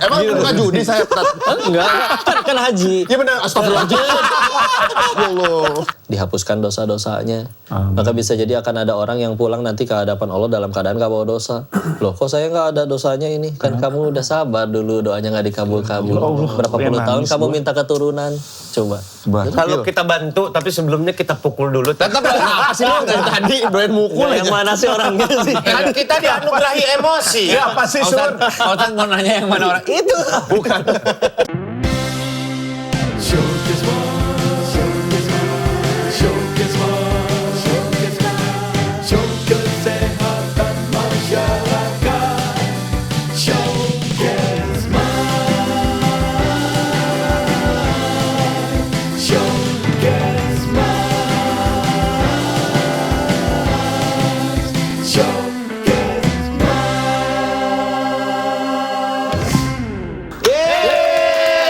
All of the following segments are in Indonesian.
Emang bukan judi saya? Enggak, kan haji. Iya benar, astagfirullahaladzim. Allah. Dihapuskan dosa-dosanya. Maka bisa jadi akan ada orang yang pulang nanti ke hadapan Allah dalam keadaan gak bawa dosa. Loh kok saya gak ada dosanya ini? Kan kamu udah sabar dulu, doanya gak dikabul-kabul. Berapa puluh tahun kamu minta keturunan. Coba. Kalau kita bantu, tapi sebelumnya kita pukul dulu. Tetap apa sih lo dari tadi doain mukul aja. Yang mana sih orangnya sih? Kan kita dianugerahi emosi. Ya apa sih Sur? Ustaz mau nanya yang mana orang itu? Bukan.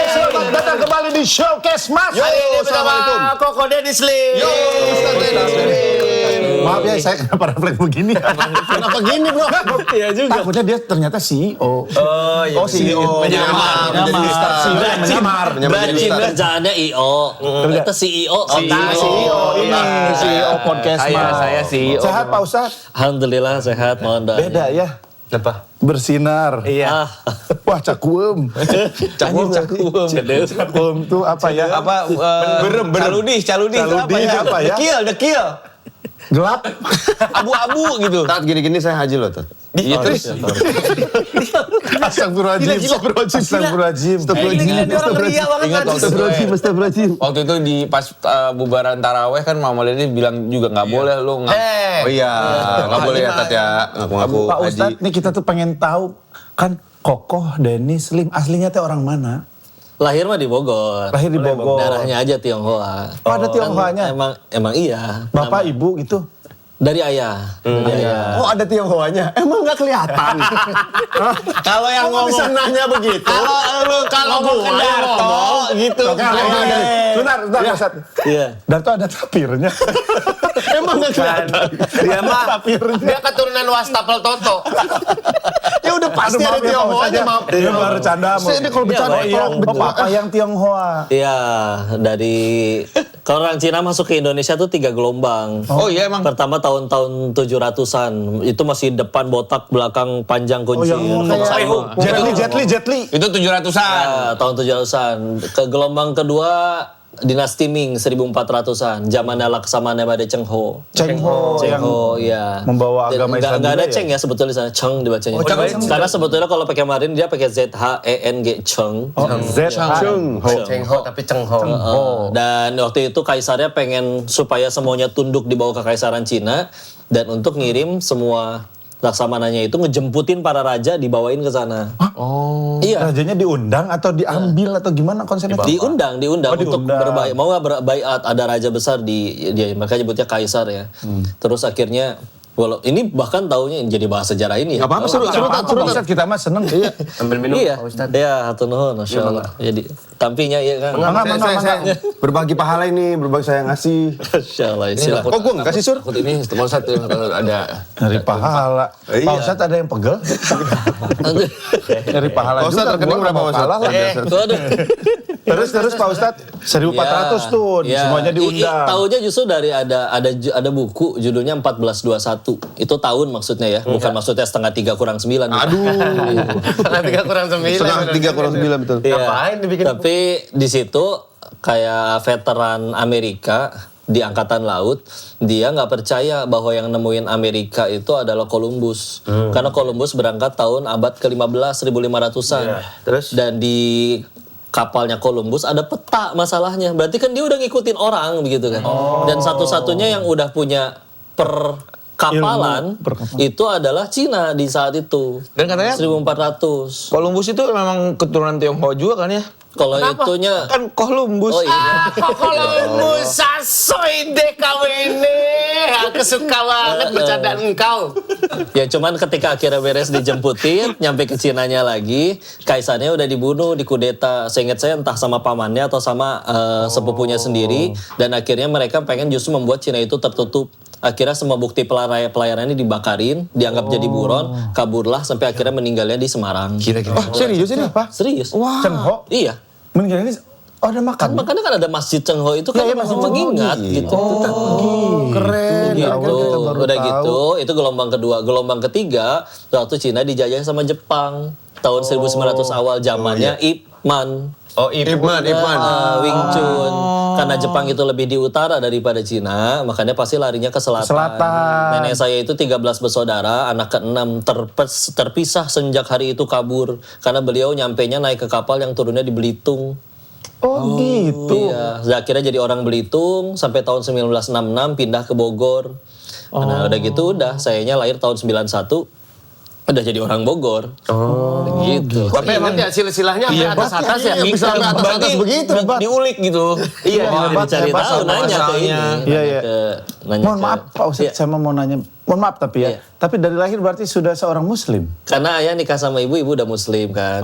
Selamat datang kembali di Showcase Mas. Hari ini bersama Assalamualaikum. Koko Dennis Lim. Yo, Ustaz Dennis Lim. Maaf ya, saya kenapa refleks begini? Kenapa gini bro? Iya juga. Takutnya dia ternyata CEO. Oh iya. Oh CEO. Penyamar. Menjadi Ustaz CEO yang menyamar. Berarti kerjaannya I.O. Itu CEO. CEO ini. CEO podcast Mas. Saya CEO. Sehat Pak Ustaz? Alhamdulillah sehat, mohon doanya. Beda ya. Apa? Bersinar. Iya. Wah cakuem. Cakuem. Cakuem tuh apa ya? Apa? Caludih itu Caludih apa ya? Dekil. Gelap. Abu-abu gitu. Tat gini-gini saya haji loh Tat. Iya terus. Astagfirullahaladzim. Astagfirullahaladzim. Astagfirullahaladzim. Waktu itu di pas bubaran taraweh kan Mama Leni bilang juga nggak boleh lu Oh iya, nggak boleh ya Tat ya. Ngaku-ngaku Pak haji. Ustadz, nih kita tuh pengen tahu kan Kokoh Dennis Lim aslinya teh orang mana? Lahir mah di Bogor. Lahir di Bogor. Darahnya aja Tionghoa. Oh, ada Tionghoanya? Emang iya. Bapak ibu gitu? Dari ayah. Dari ayah. Oh ada Tionghoanya, emang nggak kelihatan. Kalau yang ngomong Bisa nanya begitu. kalau mau ke Darto gitu. Bentar, Pak Ustadz. Iya. Darto ada tapirnya. Emang nggak kelihatan. Dia mah dia keturunan Wastafel Toto. Ya udah pasti ada Tionghoanya maaf. Iya, baru canda. Saya ini kalau bercanda Papa yang Tionghoa. Iya, dari kalau orang Cina masuk ke Indonesia tuh 3 gelombang. Oh iya emang. Pertama tahun 700-an. Itu masih depan botak, belakang panjang kuncir. Jet Li. Itu 700-an. Ya, tahun 700-an. Ke gelombang kedua Dinasti Ming 1400-an. Zamannya Laksamana pada Cheng Ho. Cheng Ho yang iya. membawa agama Islam Nggak ada juga ya? Cheng ya sebetulnya di sana. Cheng dibacanya. Cheng. Karena sebetulnya kalau pakai marin dia pakai Z-H-E-N-G. Cheng. Cheng Ho. Ceng Ho tapi Ceng Ho. Dan waktu itu kaisarnya pengen supaya semuanya tunduk di bawah kekaisaran Cina. Dan untuk ngirim semua laksamananya itu ngejemputin para raja dibawain ke sana. Oh. Iya. Rajanya diundang atau diambil atau gimana konsepnya? Diundang Oh, untuk diundang. berbayat. Mau nggak berbaiat? Ada raja besar dia mereka nyebutnya kaisar ya. Terus akhirnya ini bahkan taunya jadi bahasa sejarah ini ya. Gak apa-apa seru Ustadz, kita mah seneng. Iya. Ambil minum Iya. Pak Ustadz. Ya, hatur nuhun, Masya Allah. Jadi tampinya iya kan. Saya berbagi pahala ini, berbagi saya ngasih. Masya Allah. Silakan. Oh gue nggak kasih Sur? Takut ini mau satu ada. Dari pahala. Iya. Pak Ustadz ada yang pegel? Dari pahala Pak Ustadz juga. rekening gua berapa nggak Pak Ustadz? pahala lah. Waduh. Terus Pak Ustadz 1400 tuh semuanya diundang. Tahunya justru dari ada buku judulnya 1421. Itu tahun maksudnya ya, bukan maksudnya setengah 3 kurang 9. Aduh. Setengah 3 kurang 9. Setengah 3 kurang 9 betul. Iya. Ngapain dibikin? Tapi di situ kayak veteran Amerika di angkatan laut, dia nggak percaya bahwa yang nemuin Amerika itu adalah Columbus. Karena Columbus berangkat tahun abad ke-15 1500-an. Iya, terus? Dan di kapalnya Columbus ada peta masalahnya. Berarti kan dia udah ngikutin orang begitu kan. Dan satu-satunya yang udah punya kapalan itu adalah Cina di saat itu. Dan katanya 1400. Columbus itu memang keturunan Tionghoa juga kan ya? Kalau itunya Kan Columbus. oh iya. Kalau Musa soide kau ini, aku suka banget bercandaan engkau. Ya cuman ketika akhirnya beres dijemputin, nyampe ke Cinanya lagi, kaisarnya udah dibunuh, dikudeta. Seingat saya entah sama pamannya atau sama sepupunya sendiri. Dan akhirnya mereka pengen justru membuat Cina itu tertutup. akhirnya semua bukti pelayanan ini dibakarin, dianggap jadi buron, kaburlah sampai akhirnya meninggalnya di Semarang. Serius ini? Apa? Serius? Cengho? Iya. Meninggal ini ada makan. Makanya kan ada Masjid Cengho itu kan memang mengingat gitu. Keren. Gitu. Ya Allah, kita baru Udah tahu. gitu, itu gelombang kedua. Gelombang ketiga, waktu Cina dijajah sama Jepang. Tahun 1900 awal zamannya Ip Man. Oh, Ipman. Wing Chun. Karena Jepang itu lebih di utara daripada Cina, makanya pasti larinya ke selatan. Nenek saya itu 13 bersaudara, anak ke-6 terpisah sejak hari itu kabur. Karena beliau nyampenya naik ke kapal yang turunnya di Belitung. Oh gitu. Iya, akhirnya jadi orang Belitung sampai tahun 1966 pindah ke Bogor. Nah, udah gitu sayanya lahir tahun 91 udah jadi orang Bogor. Gitu. Tapi emang ya silsilahnya sampai atas-atas ya? Bisa sampai atas-atas begitu. Diulik gitu. Iya. Dicari tahu nanya ke ini. Iya. Nanya Mohon ke- maaf Pak Ustadz, Iya. saya mau nanya. Mohon maaf tapi ya. Iya. Tapi dari lahir berarti sudah seorang Muslim. Karena ayah nikah sama ibu udah Muslim kan.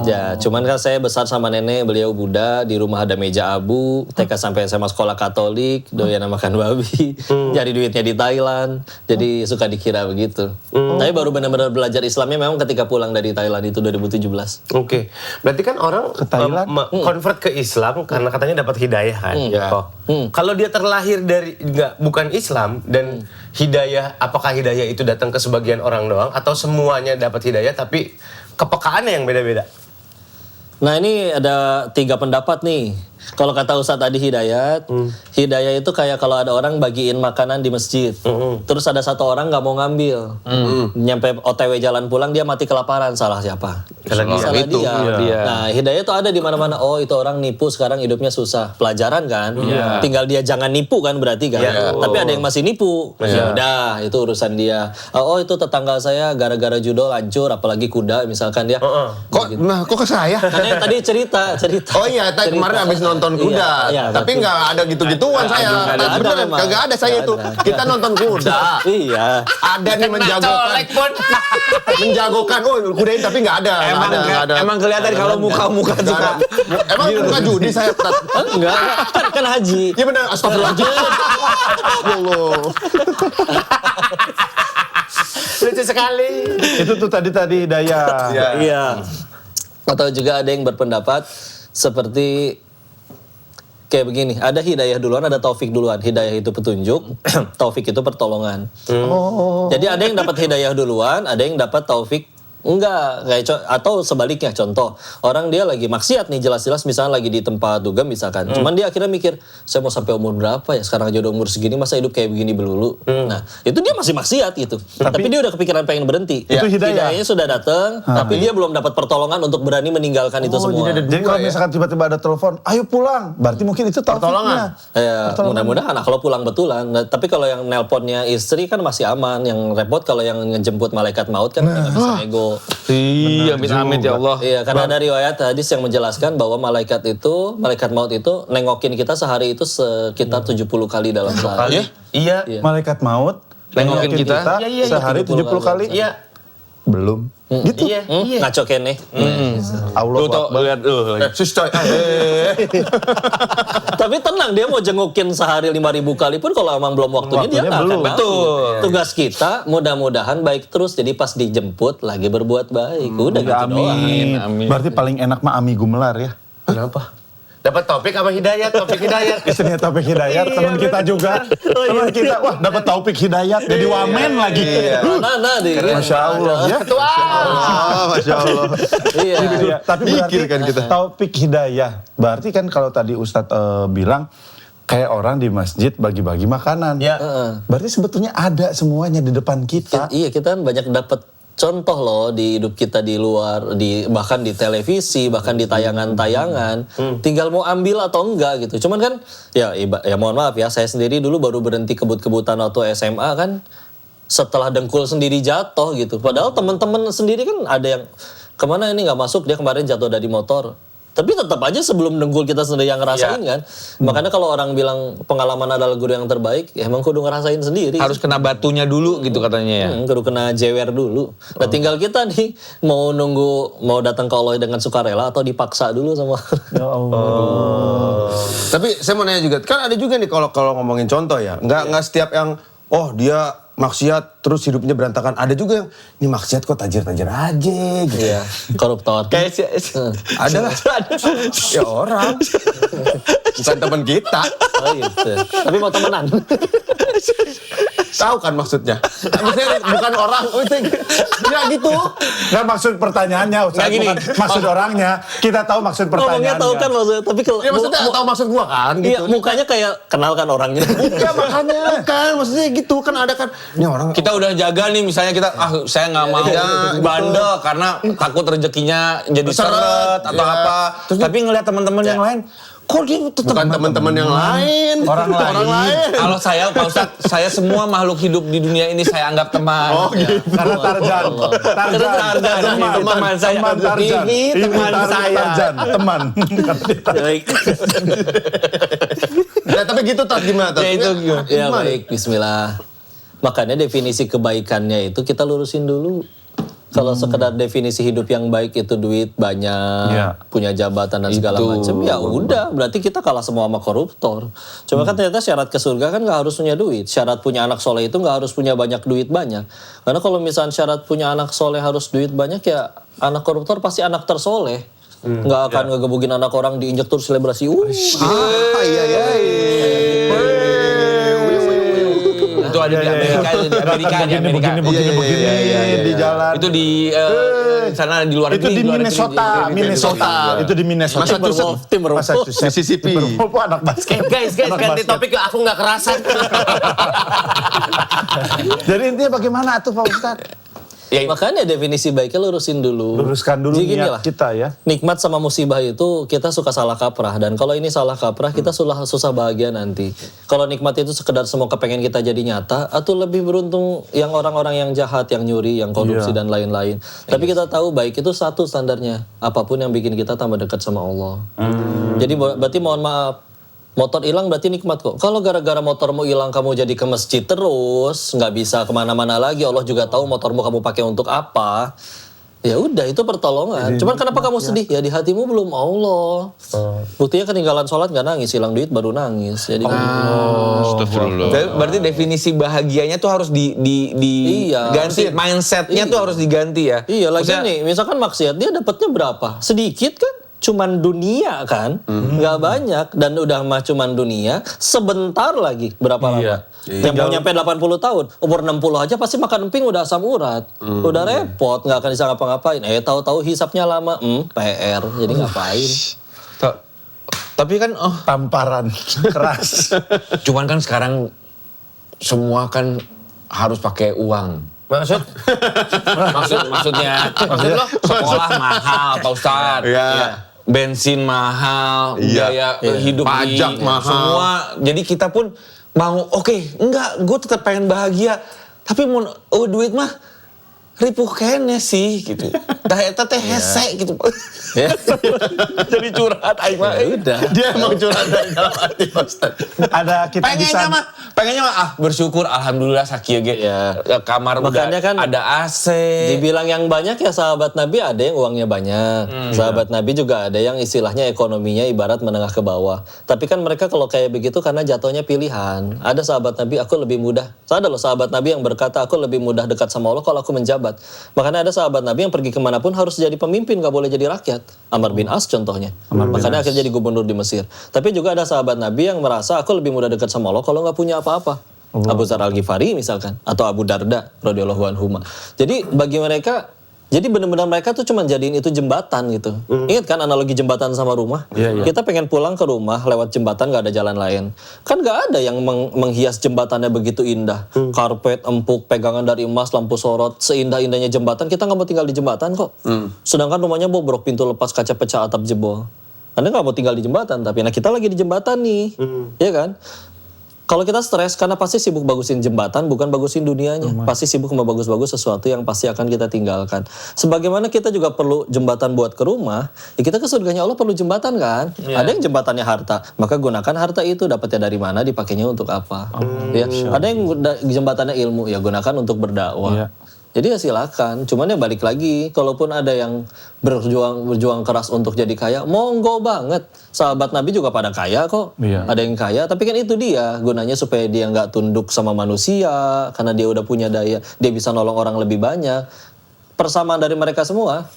Ya, cuman kan saya besar sama nenek, beliau Buddha, di rumah ada meja abu, TK sampai SMA sekolah Katolik, doyan makan babi, cari duitnya di Thailand, jadi suka dikira begitu. Tapi baru benar-benar belajar Islamnya memang ketika pulang dari Thailand itu 2017. Oke, berarti kan orang Ke Thailand? convert ke Islam karena katanya dapat hidayah kan. Kalau dia terlahir dari bukan Islam dan hidayah, apakah hidayah itu datang ke sebagian orang doang atau semuanya dapat hidayah tapi kepekaannya yang beda-beda? Nah ini ada 3 pendapat nih. Kalau kata Ustadz tadi Hidayat, Hidayah itu kayak kalau ada orang bagiin makanan di masjid, terus ada satu orang nggak mau ngambil, nyampe OTW jalan pulang dia mati kelaparan, salah siapa? Salah itu, dia. Nah Hidayah itu ada di mana-mana. Oh itu orang nipu sekarang hidupnya susah, pelajaran kan? Tinggal dia jangan nipu kan berarti kan? Tapi ada yang masih nipu, ya udah itu urusan dia. Oh itu tetangga saya gara-gara judo hancur, apalagi kuda misalkan dia. Kok ke saya? Karena yang tadi cerita. Oh iya, kemarin habis nonton kuda. Iya, Tapi betul. nggak ada gitu-gituan saya. Nggak ada Beneran, memang. kagak ada saya Nggak itu. ada. Kita nonton kuda. Iya. Ada nih menjagokan. colek pun. Menjagokan. Oh kuda ini tapi nggak ada. Nggak ada. Emang kelihatan kalau muka-muka Nggak suka. ada. Emang bukan judi saya. Enggak, kan haji. Iya benar. Astagfirullahaladzim. Ya Allah. Lucu sekali. Itu tuh tadi Hidayah. Iya. Atau juga ada yang berpendapat seperti kayak begini, ada hidayah duluan, ada taufik duluan. Hidayah itu petunjuk, taufik itu pertolongan. Jadi ada yang dapat hidayah duluan, ada yang dapat taufik enggak, kayak atau sebaliknya. Contoh, orang dia lagi maksiat nih jelas-jelas, misalnya lagi di tempat dugem misalkan. Cuman dia akhirnya mikir, saya mau sampai umur berapa ya? Sekarang aja udah umur segini, masa hidup kayak begini belulu. Nah, itu dia masih maksiat gitu. Tapi dia udah kepikiran pengen berhenti. Itu hidayah. Hidayahnya sudah datang, tapi dia belum dapat pertolongan untuk berani meninggalkan itu semua. Jadi kalau misalkan tiba-tiba ada telepon, ayo pulang. Berarti mungkin itu taufiknya. Ya, mudah-mudahan kalau pulang betulan. Nah, tapi kalau yang nelponnya istri kan masih aman. Yang repot kalau yang ngejemput malaikat maut kan nggak bisa nego. Iya, amit-amit ya Allah. Iya, karena ada riwayat hadis yang menjelaskan bahwa malaikat maut itu nengokin kita sehari itu sekitar 70 kali dalam sehari. Iya. Malaikat maut Nengokin kita. sehari 70 kali. Iya. Belum. Gitu. Iya. Ngaco kene. Allah Lu tuh lihat Sus coy. Tapi tenang, dia mau jengukin sehari 5.000 kali pun kalau emang belum waktunya dia Waktunya nggak akan belum. mau. Betul. Tugas kita mudah-mudahan baik terus. Jadi pas dijemput lagi berbuat baik. Udah gitu doang. Amin. Berarti paling enak mah Ami Gumelar ya. Kenapa? Dapat topik apa hidayat? Topik hidayat. Istrinya Taufik Hidayat, teman kita juga. Teman kita, wah dapat Taufik Hidayat, jadi wamen lagi. Nah, Masya Allah ya. Ketua. Masya Allah. Iya. Iya, tapi berarti Mikir kan kita. Taufik Hidayah. Berarti kan kalau tadi Ustadz bilang kayak orang di masjid bagi-bagi makanan. Ya. Berarti sebetulnya ada semuanya di depan kita. Iya, kita kan banyak dapat contoh loh di hidup kita di luar, bahkan di televisi, bahkan di tayangan-tayangan. Tinggal mau ambil atau enggak gitu. Cuman kan ya mohon maaf ya, saya sendiri dulu baru berhenti kebut-kebutan waktu SMA kan setelah dengkul sendiri jatuh gitu. Padahal teman-teman sendiri kan ada yang kemana ini nggak masuk, dia kemarin jatuh dari motor. Tapi tetap aja sebelum dengkul kita sendiri yang ngerasain kan. Makanya kalau orang bilang pengalaman adalah guru yang terbaik, ya emang kudu ngerasain sendiri. Harus kena batunya dulu gitu katanya ya. Kudu kena jewer dulu. Nah tinggal kita nih mau nunggu, mau datang ke Allah dengan sukarela atau dipaksa dulu sama. Ya Allah. Tapi saya mau nanya juga, kan ada juga nih kalau ngomongin contoh ya, nggak setiap yang oh dia maksiat terus hidupnya berantakan. Ada juga yang ini maksiat kok tajir-tajir aja gitu. Iya, koruptor. Kayak Ada lah. Ya orang. Bukan teman kita. Oh gitu. Tapi mau temenan. Tahu kan maksudnya? Maksudnya bukan orang. Ya gitu. Nggak maksud pertanyaannya, Ustaz. Nggak gini. Bukan maksud orangnya. Kita tahu maksud Ngomongnya pertanyaannya. tahu kan maksudnya, tapi kalau Ya maksudnya tahu maksud gua kan iya, gitu. mukanya kayak kenal kan orangnya. Ya makanya kan maksudnya gitu kan ada kan. Ini orang kita udah jaga nih misalnya kita saya nggak mau bandel karena takut rezekinya jadi seret atau apa. Tapi ngelihat teman-teman yang lain, kok dia tetap bukan teman-teman yang lain. Orang lain. Kalau saya Pak Ustadz, saya semua makhluk hidup di dunia ini saya anggap teman. Oh gitu. Karena Tarzan. Tarzan, teman saya. Teman Tarzan. Ini teman saya. Tarzan, teman. Baik. Ya tapi gitu Tat gimana Tat? Ya, itu gimana? Ya baik, bismillah. Makanya definisi kebaikannya itu kita lurusin dulu. Kalau sekedar definisi hidup yang baik itu duit banyak, Iya. punya jabatan dan segala macam, ya udah berarti kita kalah semua sama koruptor. Cuma kan ternyata syarat ke surga kan nggak harus punya duit. Syarat punya anak soleh itu nggak harus punya banyak duit banyak. Karena kalau misalnya syarat punya anak soleh harus duit banyak ya anak koruptor pasti anak tersoleh. Nggak akan ngegebukin anak orang diinjek terus selebrasi. Iya. Itu ada di Amerika, di Amerika. Begini di jalan. Itu di sana di luar Itu negeri. di luar negeri. Minnesota. Itu di Minnesota. Timberwolves. Mississippi. Timberwolves anak basket. Guys, Anak ganti basket. topik ke aku nggak kerasan. Jadi intinya bagaimana tuh Pak Ustadz? Ya, Makanya definisi baiknya lurusin dulu. Luruskan dulu Jadi gini niat lah. kita ya. Nikmat sama musibah itu kita suka salah kaprah, dan kalau ini salah kaprah kita susah bahagia nanti. Kalau nikmat itu sekedar semua kepengen kita jadi nyata, atau lebih beruntung yang orang-orang yang jahat, yang nyuri, yang korupsi dan lain-lain. Tapi kita tahu baik itu satu standarnya, apapun yang bikin kita tambah dekat sama Allah. Jadi berarti mohon maaf, motor hilang berarti nikmat kok. Kalau gara-gara motormu hilang kamu jadi ke masjid terus, nggak bisa kemana-mana lagi, Allah juga tahu motormu kamu pakai untuk apa. Ya udah itu pertolongan. Cuman kenapa kamu sedih? Ya di hatimu belum Allah. Buktinya ketinggalan sholat nggak nangis, hilang duit baru nangis. Jadi Berarti definisi bahagianya tuh harus Iya. diganti, mindsetnya tuh harus diganti ya. iya lagi Maksudnya, nih, misalkan maksiat dia dapatnya berapa? Sedikit kan? Cuman dunia kan, nggak banyak, dan udah mah cuman dunia, sebentar lagi berapa lama? Yang mau nyampe 80 tahun, umur 60 aja pasti makan emping udah asam urat, udah repot, nggak akan bisa ngapa-ngapain. Tahu-tahu hisapnya lama, PR, jadi ngapain? tapi kan Tamparan keras. cuman kan sekarang semua kan harus pakai uang. Maksudnya sekolah mahal Pak Ustadz. Iya. Bensin mahal, Iya. biaya hidup Pajak mahal. semua. Jadi kita pun mau enggak, gue tetap pengen bahagia. Tapi mau duit mah ripuh kene sih gitu. Dah eta teh hese gitu. Jadi curhat aing mah. Udah. Dia emang curhat dari dalam hati Ustaz. Ada kita bisa Pengennya mah bersyukur alhamdulillah sakieu ge. Kamar Makanya udah kan ada AC. Dibilang yang banyak ya sahabat Nabi ada yang uangnya banyak. Sahabat Nabi juga ada yang istilahnya ekonominya ibarat menengah ke bawah. Tapi kan mereka kalau kayak begitu karena jatuhnya pilihan. Ada sahabat Nabi aku lebih mudah. Ada loh sahabat Nabi yang berkata aku lebih mudah dekat sama Allah kalau aku menjabat. Makanya ada sahabat Nabi yang pergi kemanapun harus jadi pemimpin, gak boleh jadi rakyat. Amr bin As contohnya. Makanya akhirnya jadi gubernur di Mesir. Tapi juga ada sahabat Nabi yang merasa aku lebih mudah dekat sama Allah kalau gak punya apa-apa. Abu Dzar Al-Ghifari misalkan, atau Abu Darda radhiyallahu anhuma. Jadi bagi mereka, jadi benar-benar mereka tuh cuma jadiin itu jembatan gitu. Ingat kan analogi jembatan sama rumah? Kita pengen pulang ke rumah lewat jembatan, gak ada jalan lain. Kan gak ada yang menghias jembatannya begitu indah. Karpet empuk, pegangan dari emas, lampu sorot, seindah-indahnya jembatan, kita gak mau tinggal di jembatan kok. Sedangkan rumahnya bobrok, pintu lepas, kaca pecah, atap jebol. Anda gak mau tinggal di jembatan, tapi kita lagi di jembatan nih. Iya kan? Kalau kita stres karena pasti sibuk bagusin jembatan, bukan bagusin dunianya. Pasti sibuk sama bagus-bagus sesuatu yang pasti akan kita tinggalkan. Sebagaimana kita juga perlu jembatan buat ke rumah, ya kita ke surganya Allah perlu jembatan kan? Ada yang jembatannya harta, maka gunakan harta itu, dapatnya dari mana, dipakainya untuk apa. Ya. Ada yang jembatannya ilmu, ya gunakan untuk berdakwah. Jadi ya silakan. Cuman ya balik lagi, kalaupun ada yang berjuang keras untuk jadi kaya, monggo banget. Sahabat Nabi juga pada kaya kok. Iya. Ada yang kaya, tapi kan itu dia gunanya supaya dia nggak tunduk sama manusia, karena dia udah punya daya, dia bisa nolong orang lebih banyak. Persamaan dari mereka semua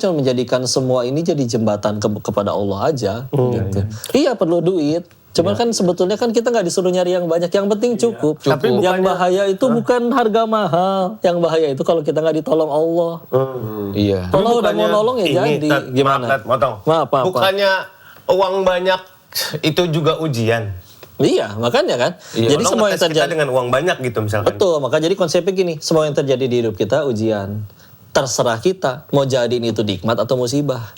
cuma menjadikan semua ini jadi jembatan kepada Allah aja. Gitu. Iya perlu duit. Cuman kan sebetulnya kan kita nggak disuruh nyari yang banyak, yang penting cukup. Tapi Yang bahaya itu bukan harga mahal, yang bahaya itu kalau kita nggak ditolong Allah. Iya. Kalau udah mau nolong ya jadi. Gimana? Maaf, Tat, motong. Maaf, apa? Bukannya uang banyak itu juga ujian. Iya, makanya kan. Jadi Tolong semua yang ngetes kita terjadi. dengan uang banyak gitu misalkan. Betul, maka jadi konsepnya gini, semua yang terjadi di hidup kita ujian. Terserah kita mau jadiin itu nikmat atau musibah.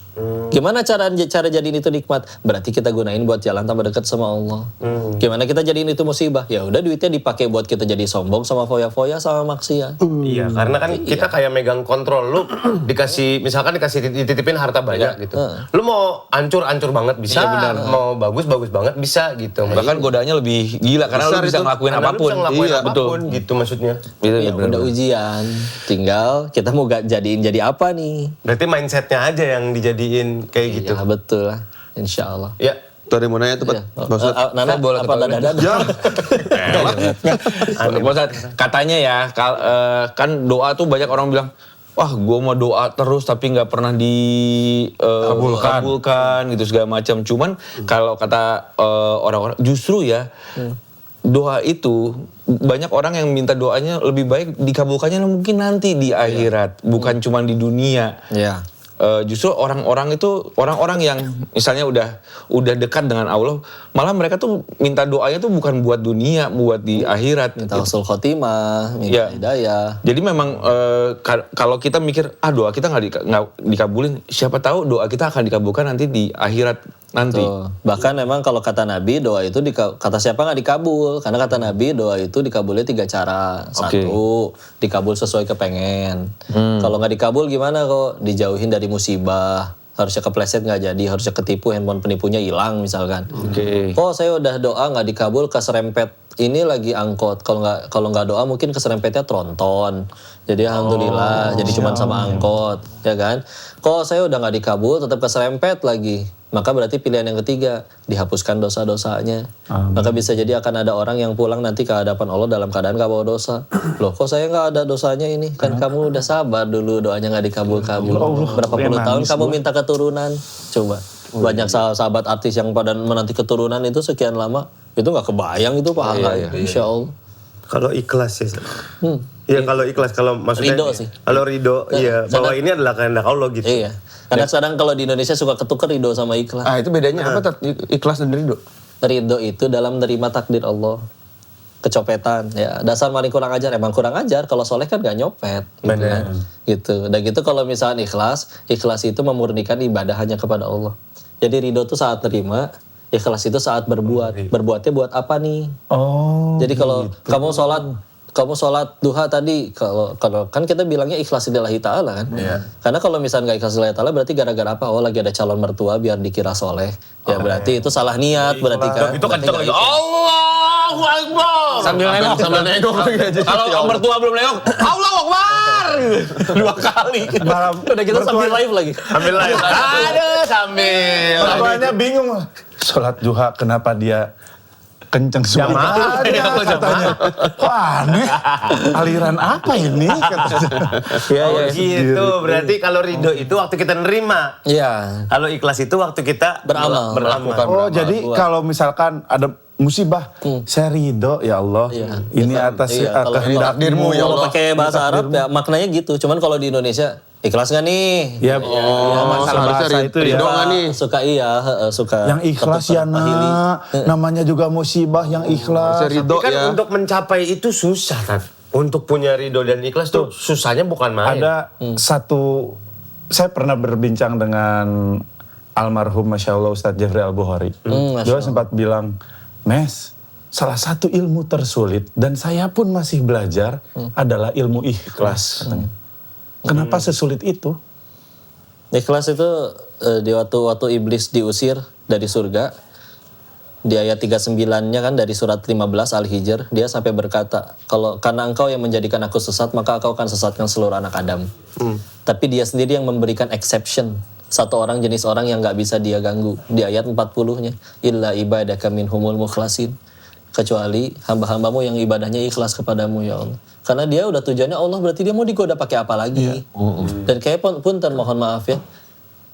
Gimana cara jadiin itu nikmat? Berarti kita gunain buat jalan tambah dekat sama Allah. Gimana kita jadiin itu musibah? Ya udah duitnya dipakai buat kita jadi sombong sama foya-foya sama maksiat. Iya, karena kan kita kayak megang kontrol. Lu misalkan dikasih dititipin harta banyak gitu. Lu mau ancur banget bisa, mau bagus banget bisa gitu. Bahkan godaannya lebih gila karena lu bisa ngelakuin Karena lu apapun. bisa ngelakuin Iya, apapun gitu maksudnya. Ya udah ujian. Tinggal kita mau gak jadiin jadi apa nih? Berarti mindsetnya aja yang dijadiin kayak gitu. Ya betul lah, insya Allah. Ya. Tadi mau nanya tuh, Pak. Maksud Nana boleh apa ketahuin? dada? Katanya ya, kan doa tuh banyak orang bilang, wah gue mau doa terus tapi nggak pernah kabulkan gitu segala macam. Cuman kalau kata orang-orang justru ya doa itu banyak orang yang minta doanya lebih baik dikabulkannya mungkin nanti di akhirat, bukan cuma di dunia. Ya. Justru orang-orang itu orang-orang yang misalnya udah dekat dengan Allah, malah mereka tuh minta doanya tuh bukan buat dunia, buat di akhirat. Minta husnul khotimah, minta hidayah. Jadi memang kalau kita mikir doa kita nggak dikabulin, siapa tahu doa kita akan dikabulkan nanti di akhirat nanti. Tuh. Bahkan memang kalau kata Nabi doa itu kata siapa nggak dikabul, karena kata Nabi doa itu dikabulnya 3 cara. Satu, dikabul sesuai kepengen. Kalau nggak dikabul gimana kok? Dijauhin dari musibah. Harusnya kepleset nggak jadi, harusnya ketipu, handphone penipunya hilang misalkan. Kok saya udah doa nggak dikabul, keserempet ini lagi angkot. Kalau nggak doa mungkin keserempetnya tronton. Jadi alhamdulillah, jadi cuman sama angkot, ya kan? Kok saya udah nggak dikabul, tetap keserempet lagi. Maka berarti pilihan yang ketiga, dihapuskan dosa-dosanya. Maka bisa jadi akan ada orang yang pulang nanti ke hadapan Allah dalam keadaan gak bawa dosa. Loh kok saya gak ada dosanya ini? Kan kamu udah sabar dulu, doanya gak dikabul-kabul. Berapa puluh tahun kamu minta keturunan? Coba. Banyak sahabat artis yang pada menanti keturunan itu sekian lama, itu gak kebayang itu pahalanya. Insya Allah. Kalau ikhlas ya. Iya kalau ikhlas, kalau maksudnya Ridho sih. Kalau ridho, iya bahwa ini adalah kehendak Allah gitu. Iya. Karena kadang kalau di Indonesia suka ketuker ridho sama ikhlas. itu bedanya apa, Tat? Ikhlas dan ridho? Ridho itu dalam menerima takdir Allah. Kecopetan, ya dasar maling kurang ajar, emang kurang ajar. Kalau soleh kan gak nyopet, gitu kan. Gitu. Dan gitu kalau misalnya ikhlas itu memurnikan ibadah hanya kepada Allah. Jadi ridho itu saat terima, ikhlas itu saat berbuat. Berbuatnya buat apa nih? Jadi kalau kamu sholat duha tadi, kalau kan kita bilangnya ikhlas lillahi ta'ala kan. Karena kalau misalnya nggak ikhlas lillahi ta'ala berarti gara-gara apa? Oh lagi ada calon mertua biar dikira soleh. Ya berarti itu salah niat berarti kan. Itu kan Berarti nggak Allahu Akbar. Sambil nengok. Kalau mertua belum nengok, Allahu Akbar. 2 kali. Udah kita sambil live lagi. Ambil lain. Aduh, sambil. Mertuanya bingung. Sholat duha kenapa dia kenceng suara katanya. Wah aneh, aliran apa ini katanya. Gitu. Berarti kalau ridho itu waktu kita nerima. Iya. Kalau ikhlas itu waktu kita Beramal. Oh jadi kalau misalkan ada musibah, saya ridho ya Allah. Ini atas kehendak-Mu ya Kalau Allah. pakai bahasa Arab ya maknanya gitu. Cuman kalau di Indonesia ikhlas nggak nih? Ya, masalah bahasa itu ya. ridho nggak nih? Suka suka. Yang ikhlas ya nak, namanya juga musibah yang ikhlas. Ridho Tapi kan ya. untuk mencapai itu susah kan. Untuk punya ridho dan ikhlas tuh susahnya bukan main. Ada satu, saya pernah berbincang dengan almarhum Masya Allah Ustadz Jeffrey Al-Bukhari. Dia sempat bilang, Mes, salah satu ilmu tersulit dan saya pun masih belajar adalah ilmu ikhlas. Katanya. Kenapa sesulit itu? Ikhlas itu di waktu iblis diusir dari surga, Di ayat 39-nya kan dari surat 15 Al-Hijr, dia sampai berkata, kalau karena engkau yang menjadikan aku sesat, maka engkau akan sesatkan seluruh anak Adam. Tapi dia sendiri yang memberikan exception. Satu orang jenis orang yang gak bisa dia ganggu. Di ayat 40-nya, illa ibadaka minhumul mukhlasin. Kecuali hamba-hambamu yang ibadahnya ikhlas kepadamu ya Allah. Karena dia udah tujuannya Allah, berarti dia mau digoda pakai apa lagi? Dan kayak punten mohon maaf ya,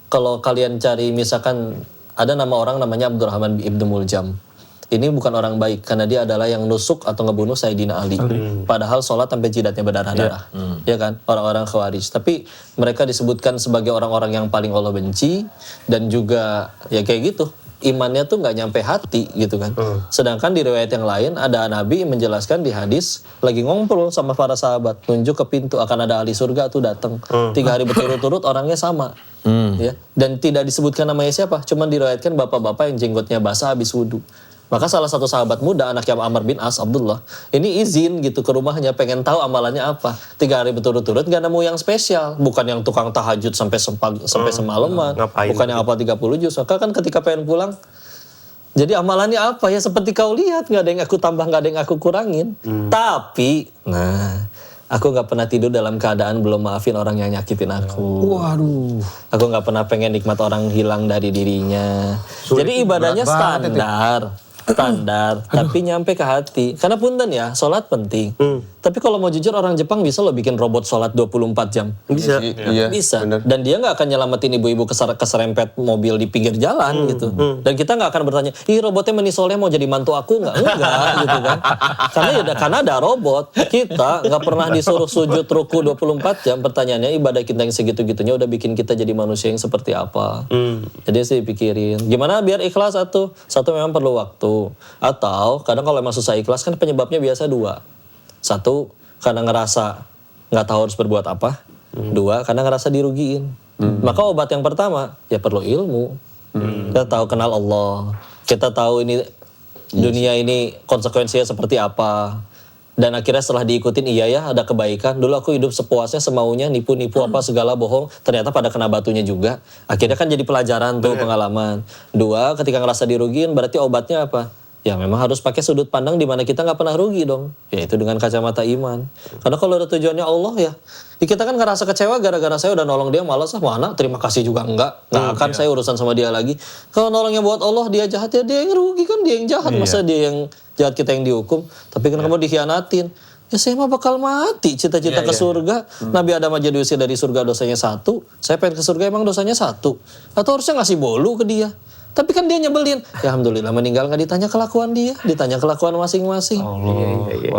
kalau kalian cari misalkan ada nama orang namanya Abdurrahman ibn Muljam. Ini bukan orang baik karena dia adalah yang nusuk atau ngebunuh Sayyidina Ali. Padahal sholat sampai jidatnya berdarah-darah. Ya kan? Orang-orang Khawarij. Tapi mereka disebutkan sebagai orang-orang yang paling Allah benci dan juga ya kayak gitu. Imannya tuh nggak nyampe hati gitu kan. Sedangkan di riwayat yang lain ada Nabi menjelaskan di hadis lagi ngobrol sama para sahabat, tunjuk ke pintu akan ada ahli surga tuh datang. 3 hari berturut-turut orangnya sama. Ya. Dan tidak disebutkan namanya siapa, cuman diriwayatkan bapak-bapak yang jenggotnya basah habis wudhu. Maka salah satu sahabat muda anaknya Amr bin As, Abdullah, ini izin gitu ke rumahnya pengen tahu amalannya apa. 3 hari berturut-turut gak nemu yang spesial, bukan yang tukang tahajud sampai semalaman, bukan yang apa 30 juz. Maka kan ketika pengen pulang, jadi amalannya apa ya seperti kau lihat, gak ada yang aku tambah, gak ada yang aku kurangin. Tapi, aku gak pernah tidur dalam keadaan belum maafin orang yang nyakitin aku. Waduh. Aku gak pernah pengen nikmat orang hilang dari dirinya. Jadi ibadahnya standar, tapi nyampe ke hati. Karena punten ya, sholat penting. Tapi kalau mau jujur orang Jepang bisa loh bikin robot sholat 24 jam. Bisa. Iya, Bisa. bener. Dan dia nggak akan nyelamatin ibu-ibu keserempet mobil di pinggir jalan gitu. Dan kita nggak akan bertanya, ih robotnya menisoleh mau jadi mantu aku nggak? Enggak gitu kan. Karena ada robot. Kita nggak pernah disuruh sujud ruku 24 jam. Pertanyaannya ibadah kita yang segitu-gitunya udah bikin kita jadi manusia yang seperti apa. Jadi sih pikirin, gimana biar ikhlas satu memang perlu waktu. Atau kadang kalau emang susah ikhlas kan penyebabnya biasa 2. 1, karena ngerasa nggak tahu harus berbuat apa. 2, karena ngerasa dirugiin. Maka obat yang pertama ya perlu ilmu. Kita tahu kenal Allah. Kita tahu ini dunia ini konsekuensinya seperti apa. Dan akhirnya setelah diikutin iya ya ada kebaikan. Dulu aku hidup sepuasnya semaunya nipu-nipu apa segala bohong. Ternyata pada kena batunya juga. Akhirnya kan jadi pelajaran tuh pengalaman. 2, ketika ngerasa dirugiin berarti obatnya apa? Ya memang harus pakai sudut pandang di mana kita nggak pernah rugi dong. Yaitu dengan kacamata iman. Karena kalau udah tujuannya Allah ya kita kan ngerasa kecewa gara-gara saya udah nolong dia malas mana terima kasih juga enggak akan saya urusan sama dia lagi. Kalau nolongnya buat Allah dia jahat ya dia yang rugi kan, dia yang jahat. Masa dia yang jahat kita yang dihukum. Tapi kan kamu dikhianatin, ya saya mah bakal mati cita-cita ke surga. Nabi Adam aja diusir dari surga dosanya 1, saya pengen ke surga emang dosanya 1. Atau harusnya ngasih bolu ke dia. Tapi kan dia nyebelin. Ya alhamdulillah meninggal gak ditanya kelakuan dia, ditanya kelakuan masing-masing.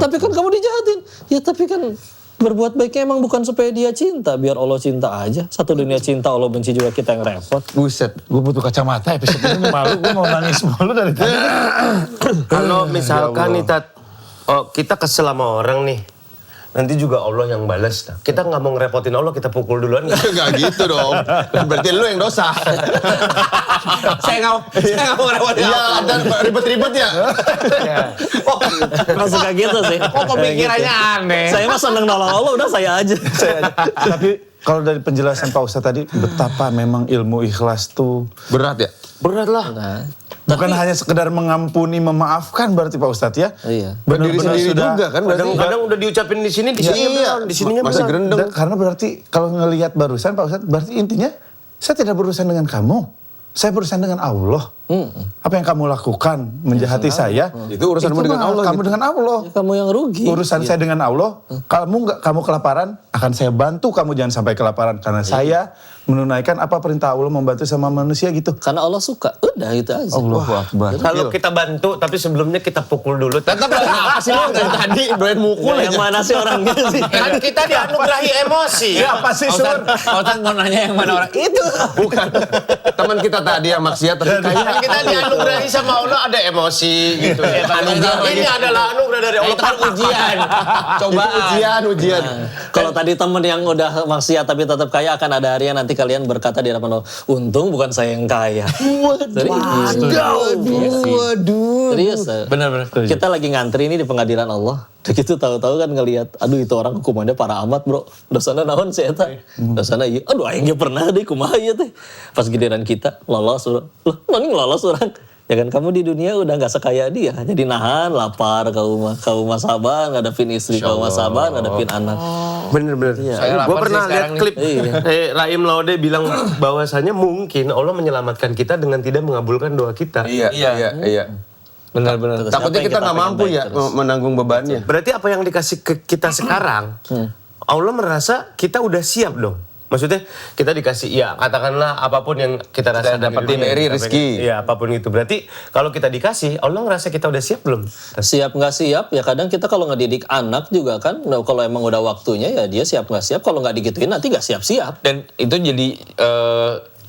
Tapi kan kamu dijahatin. Ya tapi kan berbuat baiknya emang bukan supaya dia cinta, biar Allah cinta aja. Satu dunia cinta, Allah benci juga kita yang repot. Buset. Gue butuh kacamata episode ini malu, gue mau nangis mulu dari tadi. Kalau misalkan nih Tat, kita kesel sama orang nih, nanti juga Allah yang balas. Kita nggak mau ngerepotin Allah, kita pukul duluan. Nggak gitu dong. Berarti lu yang dosa. Saya nggak mau ngerepotin. Iya, dan ribet-ribet ya. Nggak suka gitu sih. Kok pemikirannya aneh. Saya mah seneng nolong Allah, udah saya aja. Tapi kalau dari penjelasan Pak Ustadz tadi, betapa memang ilmu ikhlas tuh Berat ya? Berat lah. bukan hanya sekedar mengampuni, memaafkan berarti Pak Ustadz ya. Iya. Berdiri sendiri juga kan berarti. Kadang udah diucapin di sini, di sini bilang, di sininya masih bilang. gerendeng. Karena berarti kalau ngelihat barusan Pak Ustadz, berarti intinya saya tidak berurusan dengan kamu. Saya berurusan dengan Allah. Apa yang kamu lakukan menjahati saya? Itu urusanmu dengan Allah. Kamu dengan Allah. Ya, kamu yang rugi. Urusan saya dengan Allah. Kamu kelaparan, akan saya bantu kamu jangan sampai kelaparan karena saya menunaikan apa perintah Allah membantu sama manusia gitu. Karena Allah suka. Udah gitu aja. Allahu Akbar. Kalau kita bantu, tapi sebelumnya kita pukul dulu. Tetap apa sih lu dari tadi doain mukul Nah, yang aja. mana sih orangnya sih? Kan kita dianugerahi emosi. Ya apa sih Sur? Otak mau nanya yang mana orang itu. Bukan. Teman kita tadi yang maksiat tapi Kan kayak kita dianugerahi sama Allah ada emosi gitu. Ini adalah anugerah dari Allah. Itu ujian. Cobaan. ujian. Kalau tadi temen yang udah maksiat tapi tetap kaya akan ada hari yang nanti kalian berkata di hadapan Allah, untung bukan saya yang kaya. Serius. Benar-benar. Kita lagi ngantri ini di pengadilan Allah. Begitu tahu-tahu kan ngelihat, aduh itu orang hukumannya parah amat bro. Dosana naon sih eta? Dosana iya. Aduh aing ge pernah deh kumaha ieu teh. Pas giliran kita lolos, bro. Loh, nani lolos orang. Ya kan kamu di dunia udah nggak sekaya dia, jadi nahan lapar kau mah sabar ngadepin istri, kau mah sabar ngadepin anak. Bener-bener. Saya Gue lapar pernah sih lihat sekarang klip nih. Raim Laude bilang bahwasanya mungkin Allah menyelamatkan kita dengan tidak mengabulkan doa kita. Iya. Benar-benar. Terus Takutnya apa yang kita kita nggak pengen mampu baik ya terus? menanggung bebannya. Berarti apa yang dikasih ke kita sekarang, Allah merasa kita udah siap dong. Maksudnya kita dikasih, ya katakanlah apapun yang kita rasa dapetin dunia, dari kita rezeki. pengen- Iya apapun itu. Berarti kalau kita dikasih, Allah ngerasa kita udah siap belum? Siap nggak siap ya kadang kita kalau ngedidik anak juga kan, nah, kalau emang udah waktunya ya dia siap nggak siap, kalau nggak digituin nanti nggak siap-siap. Dan itu jadi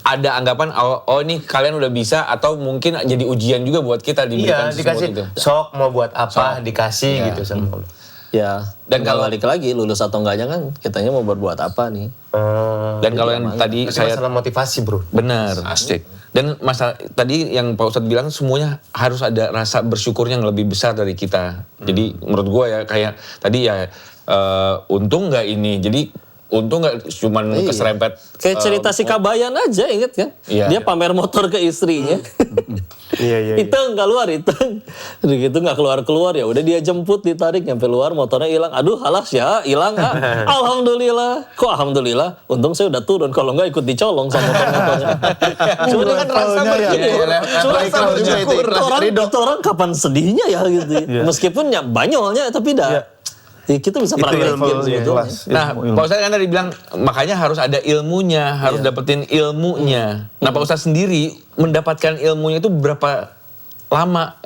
ada anggapan oh ini kalian udah bisa, atau mungkin jadi ujian juga buat kita diberikan Iya sesuatu dikasih, itu. sok mau buat apa, dikasih gitu sama Allah. Ya, Dan dan kalau- kalau balik lagi lulus atau enggaknya kan kitanya mau berbuat apa nih. Dan kalau yang tadi Saya saya masalah motivasi bro. benar, asik. Dan masalah tadi yang Pak Ustadz bilang semuanya harus ada rasa bersyukurnya yang lebih besar dari kita. Jadi menurut gue ya kayak tadi ya untung nggak ini. Jadi untung nggak cuman Iya. keserempet. Kayak cerita si Kabayan aja, inget kan? Iya. Dia pamer motor ke istrinya. Iya. Itu nggak keluar itu. Udah gitu nggak keluar ya udah dia jemput, ditarik nyampe luar motornya hilang. Aduh halas ya hilang. Alhamdulillah. Kok alhamdulillah? Untung saya udah turun, kalau nggak ikut dicolong sama motornya. Cuma dia kan rasa bersyukur. Cuma rasa bersyukur. Itu orang kapan sedihnya ya gitu. Meskipun ya banyolnya tapi dah. Ya, kita bisa praktekin gitu. Nah, Pak Ustadz kan tadi bilang makanya harus ada ilmunya, harus dapetin ilmunya. Nah, Pak Ustadz sendiri mendapatkan ilmunya itu berapa lama?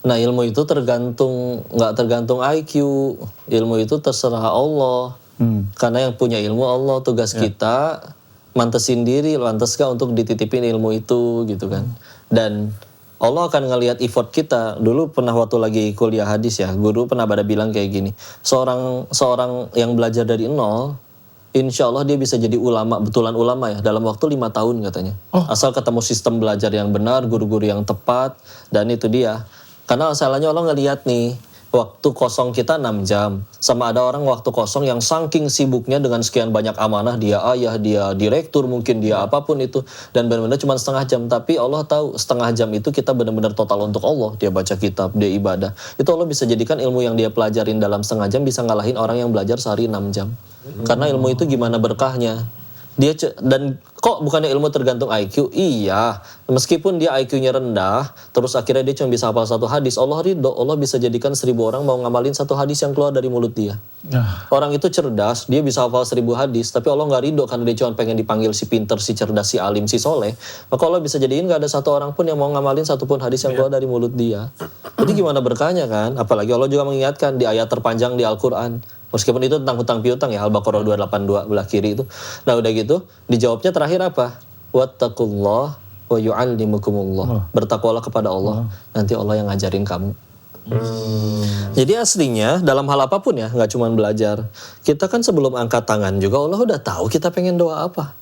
Nah ilmu itu nggak tergantung IQ, ilmu itu terserah Allah. Karena yang punya ilmu Allah, tugas kita mantesin diri, lantaskah untuk dititipin ilmu itu gitu kan. Dan Allah akan ngelihat effort kita. Dulu pernah waktu lagi kuliah hadis ya, guru pernah pada bilang kayak gini, seorang yang belajar dari nol, insya Allah dia bisa jadi ulama, betulan ulama ya, dalam waktu 5 tahun katanya. Asal ketemu sistem belajar yang benar, guru-guru yang tepat, dan itu dia. Karena masalahnya Allah ngelihat nih, waktu kosong kita 6 jam. Sama ada orang waktu kosong yang saking sibuknya dengan sekian banyak amanah, dia ayah, dia direktur, mungkin dia apapun itu. Dan benar-benar cuma setengah jam. Tapi Allah tahu setengah jam itu kita benar-benar total untuk Allah. Dia baca kitab, dia ibadah. Itu Allah bisa jadikan ilmu yang dia pelajarin dalam setengah jam bisa ngalahin orang yang belajar sehari 6 jam. Karena ilmu itu gimana berkahnya. Dan kok bukannya ilmu tergantung IQ? Iya, meskipun dia IQ-nya rendah, terus akhirnya dia cuma bisa hafal satu hadis, Allah ridho, Allah bisa jadikan 1000 orang mau ngamalin satu hadis yang keluar dari mulut dia. Orang itu cerdas, dia bisa hafal 1000 hadis, tapi Allah nggak ridho karena dia cuma pengen dipanggil si pinter, si cerdas, si alim, si soleh. Maka Allah bisa jadiin nggak ada satu orang pun yang mau ngamalin satupun hadis yang keluar dari mulut dia. Jadi gimana berkahnya kan? Apalagi Allah juga mengingatkan di ayat terpanjang di Al-Quran. Meskipun itu tentang hutang piutang ya, Al-Baqarah 282 belah kiri itu. Nah udah gitu, dijawabnya terakhir apa? Wattaqullah wa yu'allimukumullah. Bertakwalah kepada Allah, nanti Allah yang ngajarin kamu. Jadi aslinya dalam hal apapun ya, nggak cuma belajar. Kita kan sebelum angkat tangan juga Allah udah tahu kita pengen doa apa.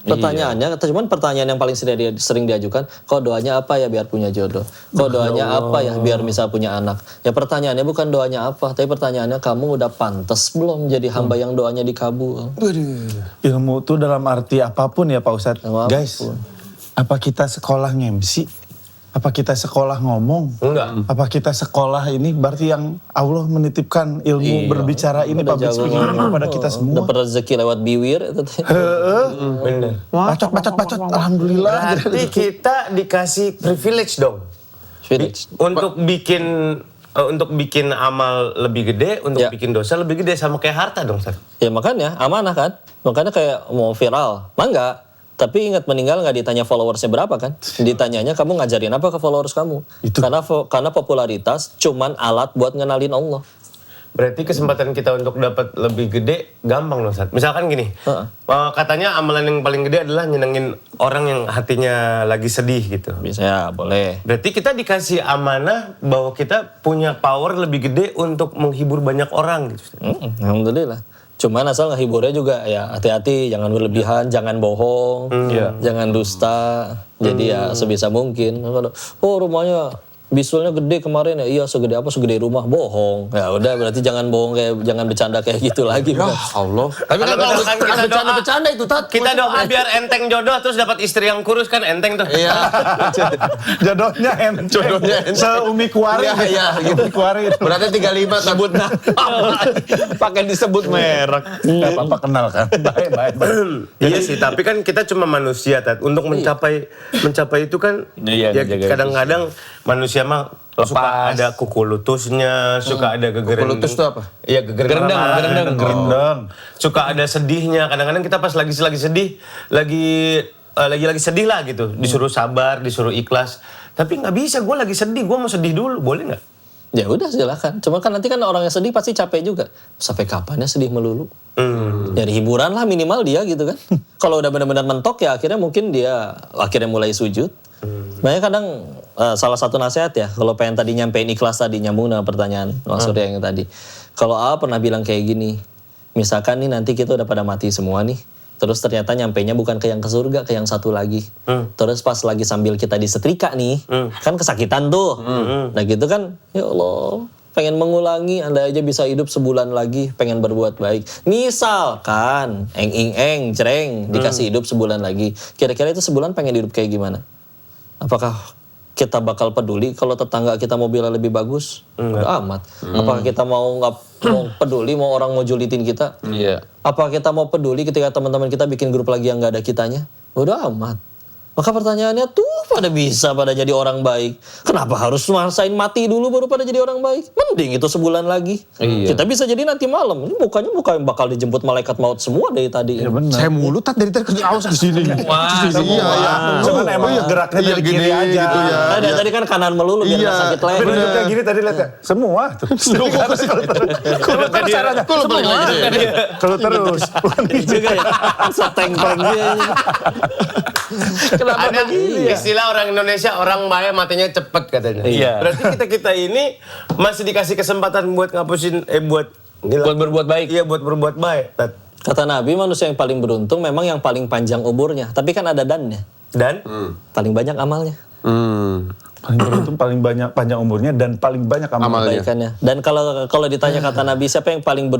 Pertanyaannya, cuman pertanyaan yang paling sering diajukan, kok doanya apa ya biar punya jodoh? Kok doanya apa ya biar bisa punya anak? Ya pertanyaannya bukan doanya apa, tapi pertanyaannya kamu udah pantas belum jadi hamba yang doanya dikabul? Ilmu itu dalam arti apapun ya Pak Ustadz. Apapun. Guys, apa kita sekolah ngemsi? Apa kita sekolah ngomong? Enggak. Apa kita sekolah ini berarti yang Allah menitipkan ilmu berbicara ini, public speaking ini kepada kita semua. Dapat rezeki lewat biwir itu. Bener. Bacot. Alhamdulillah. Berarti kita dikasih privilege dong. Untuk bikin amal lebih gede, untuk Ya. bikin dosa lebih gede, sama kayak harta dong, Sar. Ya makanya amanah kan. Makanya kayak mau viral, mah enggak. Tapi ingat meninggal nggak ditanya followersnya berapa kan? Ditanyanya kamu ngajarin apa ke followers kamu? Karena popularitas cuman alat buat ngenalin Allah. Berarti kesempatan kita untuk dapat lebih gede gampang dong, Sar. Misalkan gini, katanya amalan yang paling gede adalah nyenengin orang yang hatinya lagi sedih gitu. Bisa ya, boleh. Berarti kita dikasih amanah bahwa kita punya power lebih gede untuk menghibur banyak orang gitu. Alhamdulillah. Cuman asal ngehiburnya juga ya hati-hati, jangan berlebihan, jangan bohong, jangan dusta. Jadi ya sebisa mungkin. Oh rumahnya bisulnya gede kemarin ya. Iya segede apa? Segede rumah. Bohong. Ya udah berarti jangan bohong jangan bercanda kayak gitu lagi. Ya Allah. Tapi kan kalau bercanda itu Tat. Kita doa biar enteng jodoh terus dapat istri yang kurus kan enteng tuh. Iya. Jodohnya enteng. Jodohnya enteng. Seumi kuari. Iya, gitu. Umi kuari itu. Berarti 35 sebut Pakai disebut merek. Gak apa-apa kenal kan. Baik. Iya sih, tapi kan kita cuma manusia, Tat. Untuk mencapai itu kan Iya, ya menjaga kadang-kadang manusia mah suka ada kuku lutusnya, suka ada geger. Kuku lutus itu apa? Iya, geger Gerendeng. Suka ada sedihnya. Kadang-kadang kita pas lagi sedih, lagi sedih lah gitu. Disuruh sabar, disuruh ikhlas. Tapi nggak bisa, gue lagi sedih, gue mau sedih dulu, boleh nggak? Ya udah silakan. Cuma kan nanti kan orang yang sedih pasti capek juga. Sampai kapan ya sedih melulu? Jadi hiburan lah minimal dia gitu kan. Kalau udah benar-benar mentok ya akhirnya mungkin dia akhirnya mulai sujud. Makanya kadang salah satu nasihat ya, kalau pengen tadi nyampein ikhlas tadi nyambung dengan pertanyaan Mas Surya yang tadi. Kalau A pernah bilang kayak gini, misalkan nih nanti kita udah pada mati semua nih, terus ternyata nyampainya bukan ke yang ke surga, ke yang satu lagi. Terus pas lagi sambil kita disetrika nih, kan kesakitan tuh. Nah gitu kan, ya Allah, pengen mengulangi, Anda aja bisa hidup sebulan lagi, pengen berbuat baik. Misalkan, cereng, dikasih hidup sebulan lagi. Kira-kira itu sebulan pengen hidup kayak gimana? Apakah kita bakal peduli kalau tetangga kita mobilnya lebih bagus? Udah amat. Apakah kita mau peduli mau orang mau julitin kita? Iya. Apa kita mau peduli ketika teman-teman kita bikin grup lagi yang gak ada kitanya? Udah amat. Maka pertanyaannya tuh pada jadi orang baik. Kenapa harus merasain mati dulu baru pada jadi orang baik? Mending itu sebulan lagi. Iya. Kita bisa jadi nanti malam. Ini bukan bakal dijemput malaikat maut semua dari tadi. Iya benar. Saya mulu Tat dari tadi awas ke sini. Iya. Cuman emang geraknya dari gini kiri aja. gitu ya. Dari tadi kan kanan melulu biar Iya, nggak sakit leher. Tapi nunjuknya gini tadi lihat ya. Semua. Kalau terus caranya. Kok lu balik lagi gitu ya? Kalau terus. juga ya. Setengkleng dia. Kenapa Ada begini ya? istilah orang Indonesia, orang baik matinya cepet katanya. Iya. Berarti kita ini masih dikasih kesempatan buat ngapusin, buat berbuat baik. Iya, buat berbuat baik. Tat. Kata Nabi manusia yang paling beruntung memang yang paling panjang umurnya. Tapi kan ada dannya. Dan Paling banyak amalnya. Paling beruntung, paling banyak panjang umurnya dan paling banyak amalnya. Kebaikannya. Dan kalau ditanya kata Nabi siapa yang paling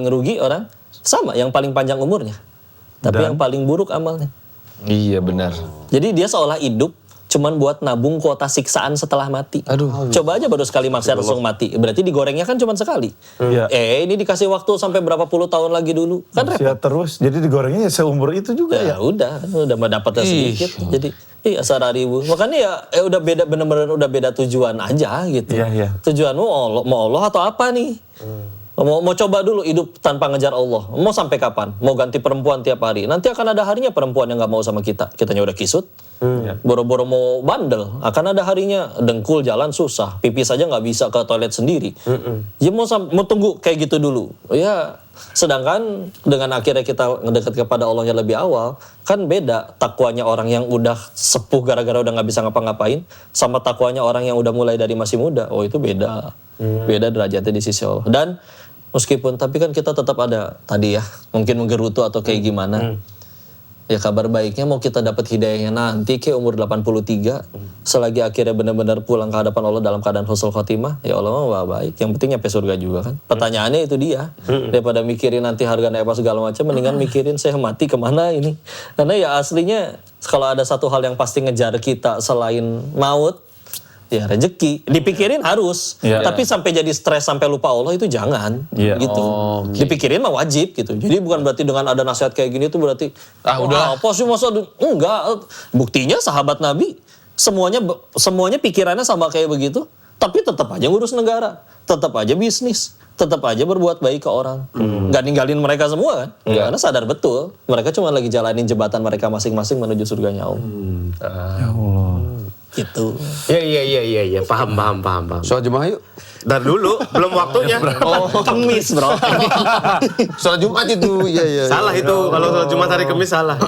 rugi orang? Sama, yang paling panjang umurnya. Tapi yang paling buruk amalnya. Iya benar. Jadi dia seolah hidup cuman buat nabung kuota siksaan setelah mati. Aduh. Coba aja baru sekali maksiat langsung mati. Berarti digorengnya kan cuma sekali. Iya. Ini dikasih waktu sampai berapa puluh tahun lagi dulu. Kan repot. Ya terus, jadi digorengnya ya seumur itu juga Ya ya. udah mendapatnya sedikit. Jadi sararibu. Makanya ya udah beda, bener-bener udah beda tujuan aja gitu. Iya. Tujuanmu mau Allah atau apa nih? Mau coba dulu hidup tanpa ngejar Allah. Mau sampai kapan? Mau ganti perempuan tiap hari? Nanti akan ada harinya perempuan yang nggak mau sama kita. Kitanya udah kisut. Boro-boro mau bandel. Akan ada harinya dengkul jalan susah. Pipis aja nggak bisa ke toilet sendiri. Ya mau tunggu kayak gitu dulu. Ya sedangkan dengan akhirnya kita ngedekat kepada Allah yang lebih awal, kan beda takwanya orang yang udah sepuh gara-gara udah nggak bisa ngapa-ngapain sama takwanya orang yang udah mulai dari masih muda. Oh itu beda. Beda derajatnya di sisi Allah. Dan meskipun, tapi kan kita tetap ada tadi ya, mungkin menggerutu atau kayak gimana. Ya kabar baiknya mau kita dapat hidayahnya nanti ke umur 83, selagi akhirnya benar-benar pulang ke hadapan Allah dalam keadaan husnul khotimah, ya Allah mah baik. Yang penting nyampe surga juga kan. Pertanyaannya itu dia. Daripada mikirin nanti harga naik apa segala macam, mendingan mikirin saya mati kemana ini. Karena ya aslinya kalau ada satu hal yang pasti ngejar kita selain maut, ya rezeki. Dipikirin harus, tapi sampai jadi stres sampai lupa Allah itu jangan, gitu. Dipikirin mah wajib gitu. Jadi bukan berarti dengan ada nasihat kayak gini tuh berarti udah apa sih masa enggak. Buktinya sahabat Nabi semuanya pikirannya sama kayak begitu, tapi tetap aja ngurus negara, tetap aja bisnis, tetap aja berbuat baik ke orang. Nggak ninggalin mereka semua kan? Karena sadar betul mereka cuma lagi jalanin jembatan mereka masing-masing menuju surganya Allah. Ya Allah. Gitu. Iya, paham. Soal jemaah yuk. Ntar dulu, belum waktunya. Kemis bro. Soal Jumat itu, iya. Salah itu, kalau soal Jumat hari Kamis salah.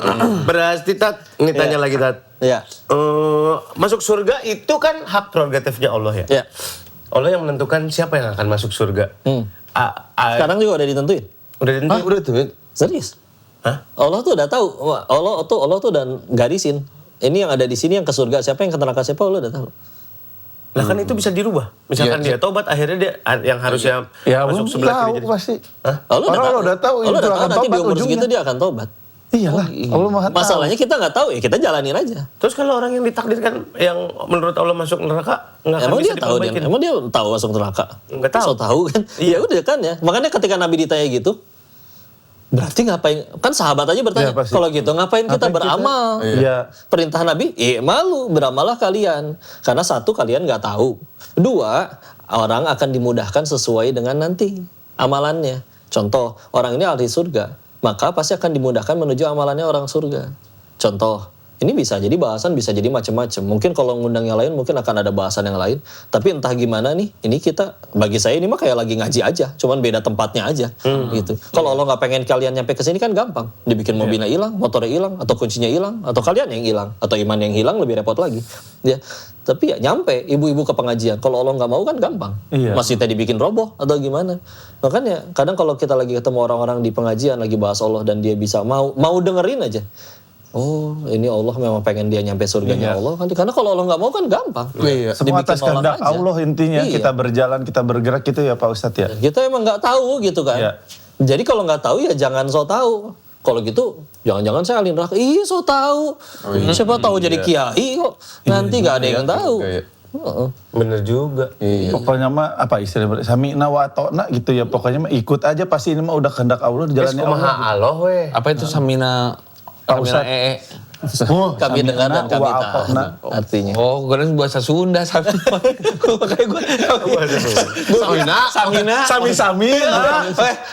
Berarti Tat, ini tanya lagi Tat. Ya. Masuk surga itu kan hak prerogatifnya Allah ya? Ya. Allah yang menentukan siapa yang akan masuk surga. Sekarang juga udah ditentuin. Udah ditentuin? Udah tuh. Serius. Hah? Allah tuh udah tahu. Allah tuh udah garisin. Ini yang ada di sini yang ke surga siapa, yang ke neraka siapa Allah udah tahu. Lah kan itu bisa dirubah. Misalkan dia tobat, akhirnya dia yang harusnya masuk sebelah tahu kiri jadi. pasti. Allah Orang udah tahu Allah itu udah tahu akan nanti di tobat umur ujungnya. segitu dia akan tobat. Iyalah, Allah Maha tahu. Masalahnya kita nggak tahu ya kita jalanin aja. Terus kalau orang yang ditakdirkan yang menurut Allah masuk neraka nggak akan Emang bisa dia tahu dia, diperbaikin. emang dia tahu masuk neraka? Nggak tahu. So tahu kan? Iya udah kan ya. Makanya ketika Nabi ditanya gitu, berarti ngapain? Kan sahabat aja bertanya, Iya, pasti. kalau gitu ngapain kita beramal? Iya. Perintah Nabi, malu, beramallah kalian. Karena satu, kalian nggak tahu. Dua, orang akan dimudahkan sesuai dengan nanti amalannya. Contoh, orang ini ahli surga, maka pasti akan dimudahkan menuju amalannya orang surga. Contoh, ini bisa jadi bahasan, bisa jadi macam-macam. Mungkin kalau ngundang yang lain, mungkin akan ada bahasan yang lain. Tapi entah gimana nih, ini kita, bagi saya ini mah kayak lagi ngaji aja. Cuman beda tempatnya aja. Gitu. Kalau Allah nggak pengen kalian nyampe ke sini kan gampang. Dibikin mobilnya hilang, motornya hilang, atau kuncinya hilang, atau kalian yang hilang, atau iman yang hilang lebih repot lagi. Ya. Tapi ya nyampe ibu-ibu ke pengajian. Kalau Allah nggak mau kan gampang. Iya. Masjidnya dibikin roboh atau gimana. Makanya kadang kalau kita lagi ketemu orang-orang di pengajian lagi bahas Allah dan dia bisa mau dengerin aja. Oh, ini Allah memang pengen dia nyampe surganya Allah kan. Karena kalau Allah nggak mau kan gampang. Iya. Semua atas Dibikin nolak kehendak aja. Allah intinya. Iya. Kita berjalan, kita bergerak gitu ya Pak Ustadz ya. Kita emang nggak tahu gitu kan. Iya. Jadi kalau nggak tahu ya jangan so tahu. Kalau gitu jangan-jangan saya alin neraka. Ih so tahu. Siapa tahu jadi kiai kok. Nanti nggak ada yang tahu. Iya. Heeh. Bener juga. Pokoknya mah apa istilahnya sami'na wa ata'na gitu ya. Pokoknya mah ikut aja pasti ini mah udah kehendak Allah di Terus jalannya kumaha Allah. Allah weh. Apa itu Samina Pak Samina Ustadz. EE? Kami dengar dan kami wa taat. ata'na. Artinya. Oh, gue bahasa Sunda Samina. Makanya gue Samina. Sami-sami.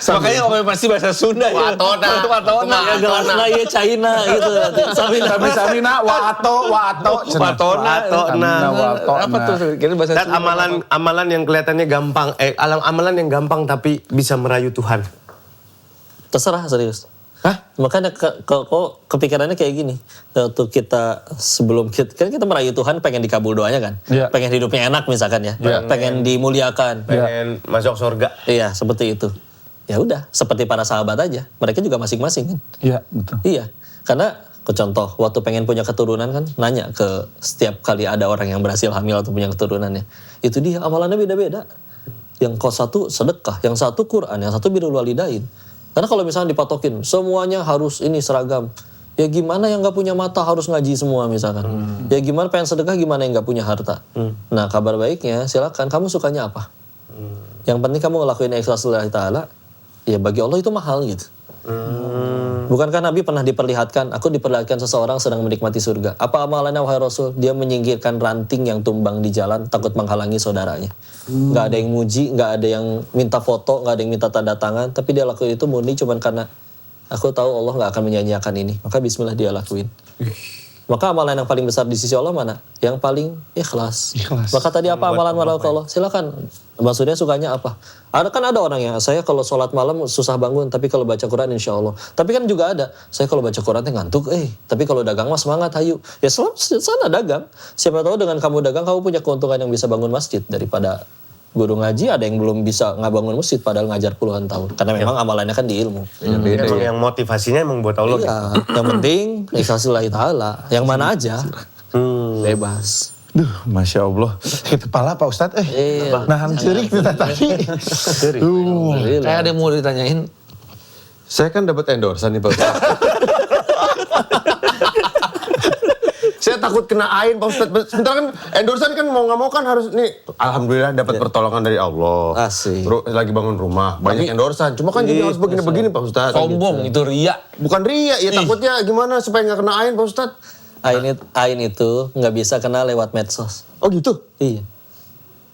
makanya ngomong pasti bahasa Sunda ya. Watona. Watona. Ya gelasnya ya China gitu. Sami-sami na wa ato. Watona. Apa tuh? Kira bahasa Dan Sunda. amalan yang kelihatannya gampang, amalan yang gampang tapi bisa merayu Tuhan. Terserah serius. Makanya kok kepikirannya kayak gini. Waktu kita sebelum kan kita merayu Tuhan pengen dikabul doanya kan. Iya. Pengen hidupnya enak misalkan ya. Pengen dimuliakan. Pengen masuk surga. Iya, seperti itu. Ya udah, seperti para sahabat aja. Mereka juga masing-masing kan. Iya, betul. Iya. Karena contoh waktu pengen punya keturunan kan nanya ke setiap kali ada orang yang berhasil hamil atau punya keturunannya. Itu dia amalannya beda-beda. Yang satu sedekah, yang satu Quran, yang satu birrul walidain. Karena kalau misalnya dipatokin semuanya harus ini seragam. Ya gimana yang nggak punya mata harus ngaji semua misalkan. Ya gimana pengen sedekah gimana yang nggak punya harta. Nah kabar baiknya silakan kamu sukanya apa. Yang penting kamu ngelakuin ikhlas lillahi ta'ala. Ya bagi Allah itu mahal gitu. Bukankah Nabi pernah diperlihatkan, aku diperlihatkan seseorang sedang menikmati surga. Apa amalannya wahai Rasul? Dia menyingkirkan ranting yang tumbang di jalan takut menghalangi saudaranya. Nggak ada yang muji, nggak ada yang minta foto, nggak ada yang minta tanda tangan. Tapi dia lakuin itu murni cuman karena aku tahu Allah nggak akan menyanyiakan ini. Maka bismillah dia lakuin. Maka amalan yang paling besar di sisi Allah mana? Yang paling ikhlas. Maka tadi apa amalan malam ke Allah? Silakan. Maksudnya sukanya apa? Kan ada orang yang saya kalau sholat malam susah bangun, tapi kalau baca Quran insya Allah. Tapi kan juga ada, saya kalau baca Quran ngantuk, tapi kalau dagang mah semangat, hayu. Ya sana dagang. Siapa tahu dengan kamu dagang, kamu punya keuntungan yang bisa bangun masjid daripada guru ngaji ada yang belum bisa nggak bangun masjid padahal ngajar puluhan tahun. Karena memang amalannya kan di ilmu. Emang yang motivasinya emang buat Allah. Iya, yang penting ikhlasillahi ta'ala. Yang mana aja, bebas. Duh, Masya Allah. Sakit kepala Pak Ustadz. Iya. Nahan cirik kita tadi. Kayak ada yang mau ditanyain. Saya kan dapat endorsan nih Pak Ustadz. Saya takut kena ain Pak Ustadz. Sebentar kan endorsan kan mau nggak mau kan harus nih. Alhamdulillah dapat pertolongan dari Allah. Asik. Terus lagi bangun rumah, banyak endorsan. Cuma kan jadi harus begini-begini Pak Ustadz. Sombong itu ria. Bukan ria, ya takutnya gimana supaya nggak kena ain Pak Ustadz. Ain itu nggak bisa kena lewat medsos. Oh gitu? Iya.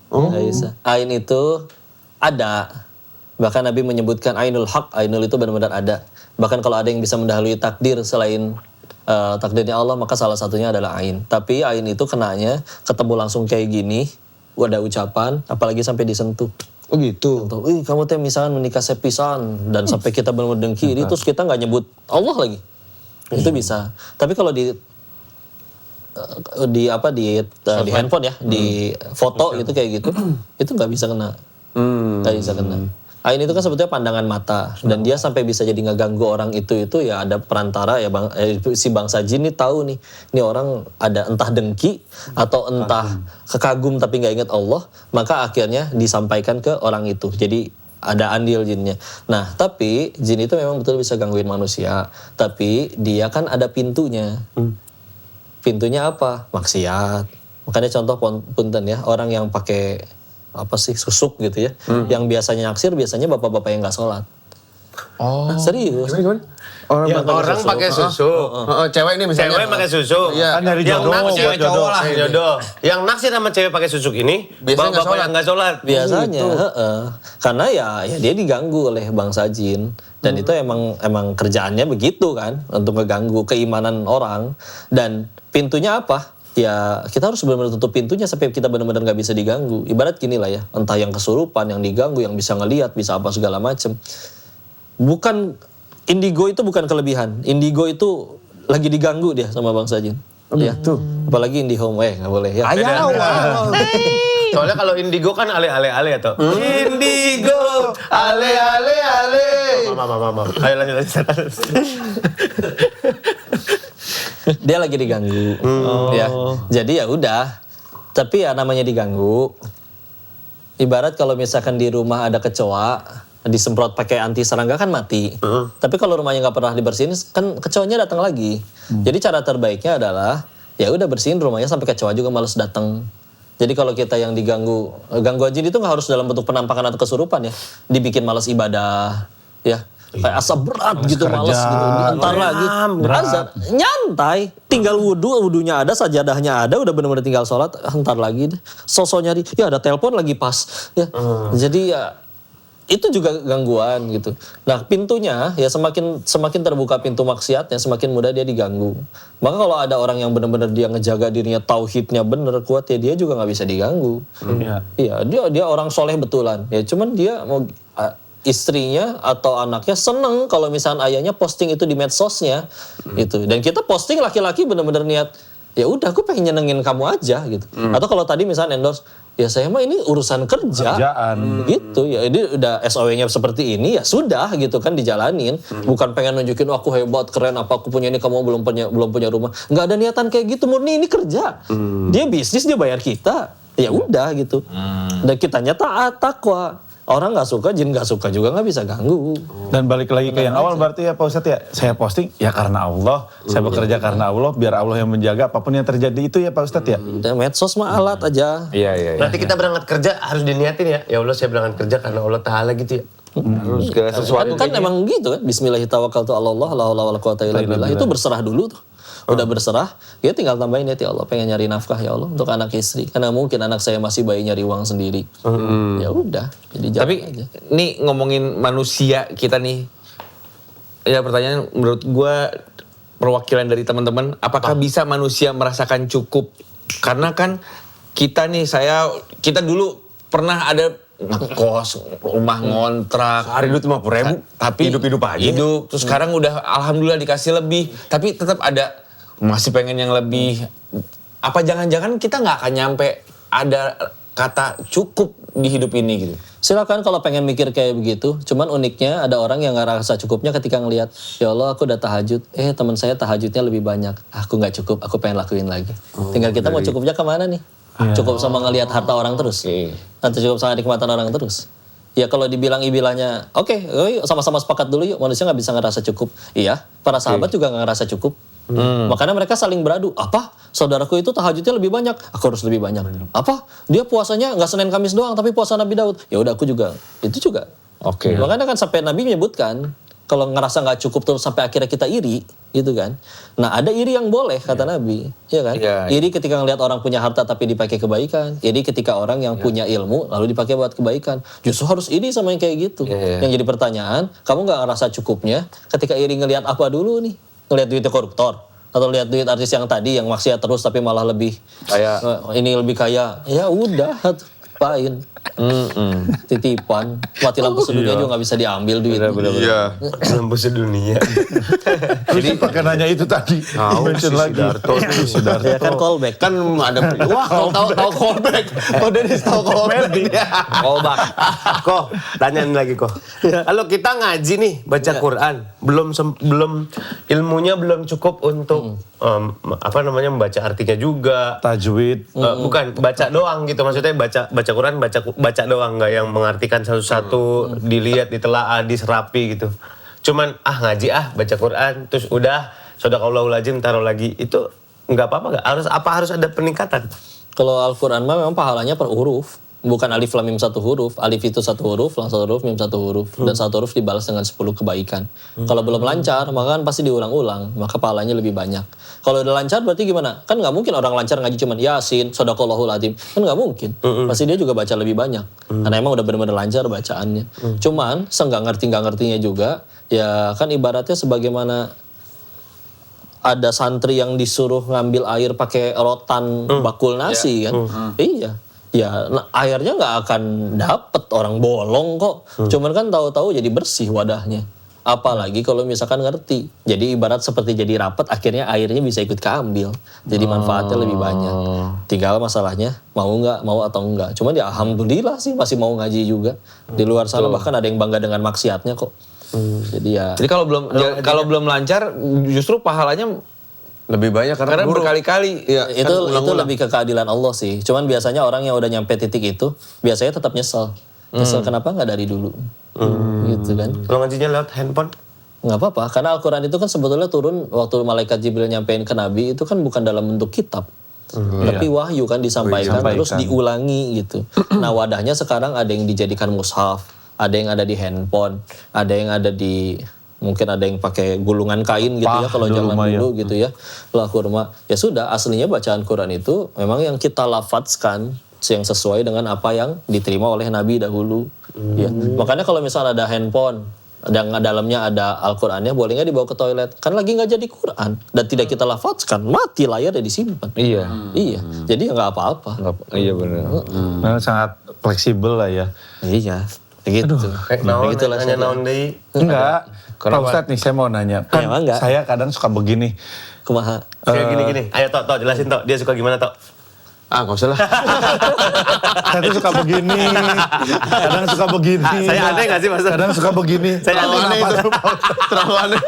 Nggak bisa. Ain itu ada. Bahkan Nabi menyebutkan ainul haq. Ainul itu benar-benar ada. Bahkan kalau ada yang bisa mendahului takdir selain takdirnya Allah, maka salah satunya adalah ain. Tapi ain itu kenanya ketemu langsung kayak gini, ada ucapan, apalagi sampai disentuh. Oh gitu. Contoh, kamu teh misalnya menikah sepisan dan sampai kita benar-benar dengkiri, terus kita nggak nyebut Allah lagi. Itu bisa. Tapi kalau di handphone ya, di foto gitu kayak gitu, itu nggak bisa kena. Nggak bisa kena. Ain itu kan sebetulnya pandangan mata dan dia sampai bisa jadi ngeganggu orang itu ya ada perantara ya si bangsa jin ini tahu nih ini orang ada entah dengki atau entah kekagum tapi nggak ingat Allah, maka akhirnya disampaikan ke orang itu. Jadi ada andil jinnya. Nah, tapi jin itu memang betul bisa gangguin manusia, tapi dia kan ada pintunya. Pintunya apa? Maksiat. Makanya contoh punten ya, orang yang pakai apa sih susuk gitu ya, yang biasanya naksir biasanya bapak-bapak yang nggak sholat. Oh. Nah, serius. Gimana? Orang pakai susu. Cewek ini misalnya. Cewek pakai susu. Iya. Kan dari Yang jodoh, naksir buat jodoh. cowok lah. Jodoh. Yang naksir sama cewek pakai susuk ini, Biasanya nggak bapak yang nggak sholat. Biasanya, karena ya dia diganggu oleh bangsa jin dan itu emang kerjaannya begitu kan untuk ngeganggu keimanan orang. Dan pintunya apa? Ya kita harus benar-benar tutup pintunya sampai kita benar-benar nggak bisa diganggu. Ibarat gini lah ya, entah yang kesurupan, yang diganggu, yang bisa ngelihat, bisa apa segala macem. Bukan indigo itu bukan kelebihan. Indigo itu lagi diganggu dia sama bangsa jin. Ya. Tuh. Apalagi IndiHome, nggak boleh ya. Soalnya kalau indigo kan ale atau indigo ale. Mama. Ayo lanjut. Dia lagi diganggu. Ya. Jadi ya udah. Tapi ya namanya diganggu. Ibarat kalau misalkan di rumah ada kecoa, disemprot pakai anti serangga kan mati. Tapi kalau rumahnya nggak pernah dibersihin, kan kecoanya datang lagi. Jadi cara terbaiknya adalah ya udah bersihin rumahnya sampai kecoa juga males datang. Jadi kalau kita yang diganggu, gangguan jin itu nggak harus dalam bentuk penampakan atau kesurupan ya, dibikin males ibadah, ya. Kayak asa berat gitu, males gitu, diantar lagi. Azan, nyantai, tinggal wudunya ada, sajadahnya ada, udah benar-benar tinggal sholat, antar lagi deh. Sosok nyari, ya ada telepon lagi pas, ya. Jadi ya itu juga gangguan gitu. Nah pintunya ya semakin terbuka pintu maksiatnya, semakin mudah dia diganggu. Maka kalau ada orang yang benar-benar dia ngejaga dirinya, tauhidnya bener kuat ya dia juga nggak bisa diganggu. Iya dia orang soleh betulan. Ya cuman dia mau istrinya atau anaknya seneng kalau misalnya ayahnya posting itu di medsosnya gitu. Dan kita posting laki-laki benar-benar niat ya udah aku pengen nyenengin kamu aja gitu. Atau kalau tadi misalnya endorse ya saya mah ini urusan kerjaan gitu ya, ini udah SOW-nya seperti ini ya sudah gitu kan dijalanin, bukan pengen nunjukin aku hebat keren apa aku punya ini kamu belum punya rumah, nggak ada niatan kayak gitu, murni ini kerja, dia bisnis dia bayar kita ya udah gitu, dan kitanya taat takwa. Orang nggak suka, jin nggak suka juga nggak bisa ganggu. Dan balik lagi ke yang awal berarti ya Pak Ustadz ya, saya posting ya karena Allah, saya bekerja karena Allah, biar Allah yang menjaga apapun yang terjadi itu ya Pak Ustadz ya. Medsos mah alat aja. Iya. Berarti kita berangkat kerja harus diniatin ya. Ya Allah saya berangkat kerja karena Allah Ta'ala gitu ya. Harus ke sesuatu Kan emang gitu kan, Bismillahirrahmanirrahim, Allah, la haula wala quwata illa billah, itu berserah dulu tuh. Udah berserah, ya tinggal tambahin ya Allah pengen nyari nafkah ya Allah untuk anak istri. Karena mungkin anak saya masih bayi nyari uang sendiri. Ya udah, jadi jalan Tapi aja. nih ngomongin manusia kita nih, ya pertanyaan menurut gue perwakilan dari teman-teman, apakah bisa manusia merasakan cukup? Karena kan kita dulu pernah ada ngekos, rumah ngontrak. Sehari dulu 50.000, tapi hidup-hidup aja. Hidup, terus sekarang udah alhamdulillah dikasih lebih, tapi tetap ada masih pengen yang lebih. Apa jangan-jangan kita nggak akan nyampe ada kata cukup di hidup ini gitu? Silakan kalau pengen mikir kayak begitu. Cuman uniknya ada orang yang nggak rasa cukupnya ketika ngelihat, ya Allah aku udah tahajud, teman saya tahajudnya lebih banyak. Aku nggak cukup, aku pengen lakuin lagi. Tinggal kita mau cukupnya kemana nih? Cukup sama ngelihat harta orang terus? Atau cukup sama nikmatan orang terus? Ya kalau dibilang ibilahnya, oke, yuk sama-sama sepakat dulu yuk, manusia nggak bisa ngerasa cukup. Iya, para sahabat juga nggak ngerasa cukup. Makanya mereka saling beradu. Apa? Saudaraku itu tahajudnya lebih banyak, aku harus lebih banyak. Apa? Dia puasanya nggak Senin Kamis doang, tapi puasa Nabi Daud. Ya udah aku juga. Itu juga. Oke. Makanya kan sampai Nabi menyebutkan kalau ngerasa nggak cukup terus sampai akhirnya kita iri, gitu kan. Nah ada iri yang boleh kata Nabi, ya kan. Iri ketika ngelihat orang punya harta tapi dipakai kebaikan. Iri ketika orang yang punya ilmu lalu dipakai buat kebaikan. Justru harus iri sama yang kayak gitu. Yang jadi pertanyaan, kamu nggak ngerasa cukupnya ketika iri ngelihat apa dulu nih? Ngelihat duitnya koruptor atau lihat duit artis yang tadi yang maksiat terus tapi malah lebih Kayak ini lebih kaya. Ya udah. Ngapain? Titipan. Mati lampu sedunia juga nggak bisa diambil duit. Iya. Lampu sedunia. Jadi pakai nanya itu tadi. Mention lagi. Sidarto. Ya kan callback. Kan ada wah tahu callback. Oh Dennis tahu callback. Callback. Kok, tanyain lagi kok. Kalau kita ngaji nih baca Quran, belum ilmunya belum cukup untuk membaca artinya juga. Tajwid. Bukan baca doang gitu, maksudnya baca Quran baca doang, nggak yang mengartikan satu-satu, dilihat, ditelaah, diserapi gitu. Cuman ngaji baca Quran terus udah shadaqallahul azim taruh lagi, itu nggak apa-apa nggak? Harus ada peningkatan? Kalau Al-Quran mah memang pahalanya per huruf. Bukan alif lam mim satu huruf. Alif itu satu huruf, lam satu huruf, mim satu huruf. Dan satu huruf dibalas dengan 10 kebaikan. Kalau belum lancar, maka kan pasti diulang-ulang. Maka pahalanya lebih banyak. Kalau udah lancar berarti gimana? Kan nggak mungkin orang lancar ngaji cuman Yasin, shadaqallahul azim. Kan nggak mungkin. Pasti dia juga baca lebih banyak. Karena emang udah benar-benar lancar bacaannya. Cuman, nggak ngerti-ngertinya juga, ya kan ibaratnya sebagaimana ada santri yang disuruh ngambil air pakai rotan bakul nasi kan. Iya. Ya airnya nggak akan dapet, orang bolong kok. Cuman kan tahu-tahu jadi bersih wadahnya. Apalagi kalau misalkan ngerti. Jadi ibarat seperti jadi rapat, akhirnya airnya bisa ikut keambil. Jadi manfaatnya lebih banyak. Tinggal masalahnya mau atau enggak. Cuman ya alhamdulillah sih masih mau ngaji juga. Di luar sana bahkan ada yang bangga dengan maksiatnya kok. Jadi kalau belum lancar justru pahalanya lebih banyak karena berkali-kali ya, itu lebih ke keadilan Allah sih. Cuman biasanya orang yang udah nyampe titik itu biasanya tetap nyesel. Nyesel kenapa nggak dari dulu? Gitu kan. Kalau ngajinya lewat handphone? Nggak apa-apa, karena Al-Quran itu kan sebetulnya turun waktu malaikat Jibril nyampein ke Nabi itu kan bukan dalam bentuk kitab. Tapi wahyu kan disampaikan terus diulangi gitu. Nah wadahnya sekarang ada yang dijadikan mushaf, ada yang ada di handphone, ada yang ada di mungkin ada yang pakai gulungan kain gitu ya kalau zaman dulu gitu ya. Lah kurma. Ya sudah, aslinya bacaan Quran itu memang yang kita lafadzkan yang sesuai dengan apa yang diterima oleh Nabi dahulu. Ya. Makanya kalau misalnya ada handphone yang dalamnya ada Al-Qur'annya, boleh nggak dibawa ke toilet? Kan lagi nggak jadi Quran dan tidak kita lafadzkan, mati layarnya disimpan. Iya. Jadi nggak apa-apa. Iya benar. Memang sangat fleksibel lah ya. Iya. Begitu. Begitulah saya. Enggak. Pak Ustadz nih saya mau nanya. Kan saya kadang suka begini. Kumaha? Kayak gini. Ayo Tok, jelasin Tok. Dia suka gimana Tok? Nggak usah lah. Saya tuh suka begini. Kadang suka begini. Saya aneh nggak sih Mas? Kadang suka begini. Saya aneh itu. Terlalu aneh.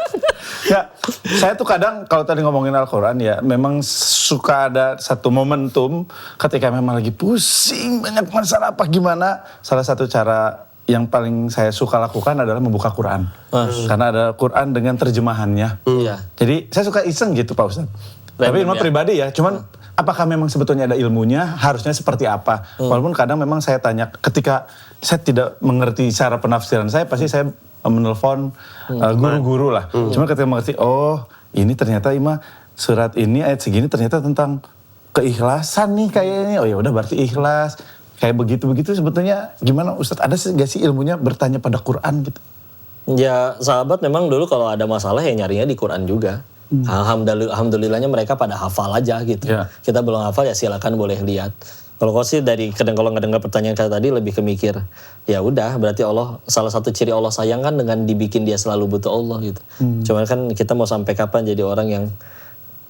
Ya, saya tuh kadang kalau tadi ngomongin Al-Quran ya, memang suka ada satu momentum ketika memang lagi pusing, banyak masalah apa gimana. Salah satu cara yang paling saya suka lakukan adalah membuka Quran. Karena ada Quran dengan terjemahannya. Jadi saya suka iseng gitu Pak Ustadz. Tapi memang pribadi ya, cuman apakah memang sebetulnya ada ilmunya, harusnya seperti apa. Walaupun kadang memang saya tanya, ketika saya tidak mengerti cara penafsiran saya, pasti saya menelpon guru-guru lah. Cuma ketika mengerti, oh ini ternyata Ima surat ini ayat segini ternyata tentang keikhlasan nih kayaknya. Oh ya udah berarti ikhlas. Kayak begitu-begitu sebetulnya gimana Ustadz? Ada nggak sih ilmunya bertanya pada Quran gitu? Ya sahabat memang dulu kalau ada masalah ya nyarinya di Quran juga. Alhamdulillahnya mereka pada hafal aja gitu. Kita belum hafal ya silakan boleh lihat. Kalau kau sih kalau ngedengar pertanyaan kayak tadi lebih ke mikir, ya udah berarti Allah, salah satu ciri Allah sayang kan dengan dibikin dia selalu butuh Allah gitu. Cuman kan kita mau sampai kapan jadi orang yang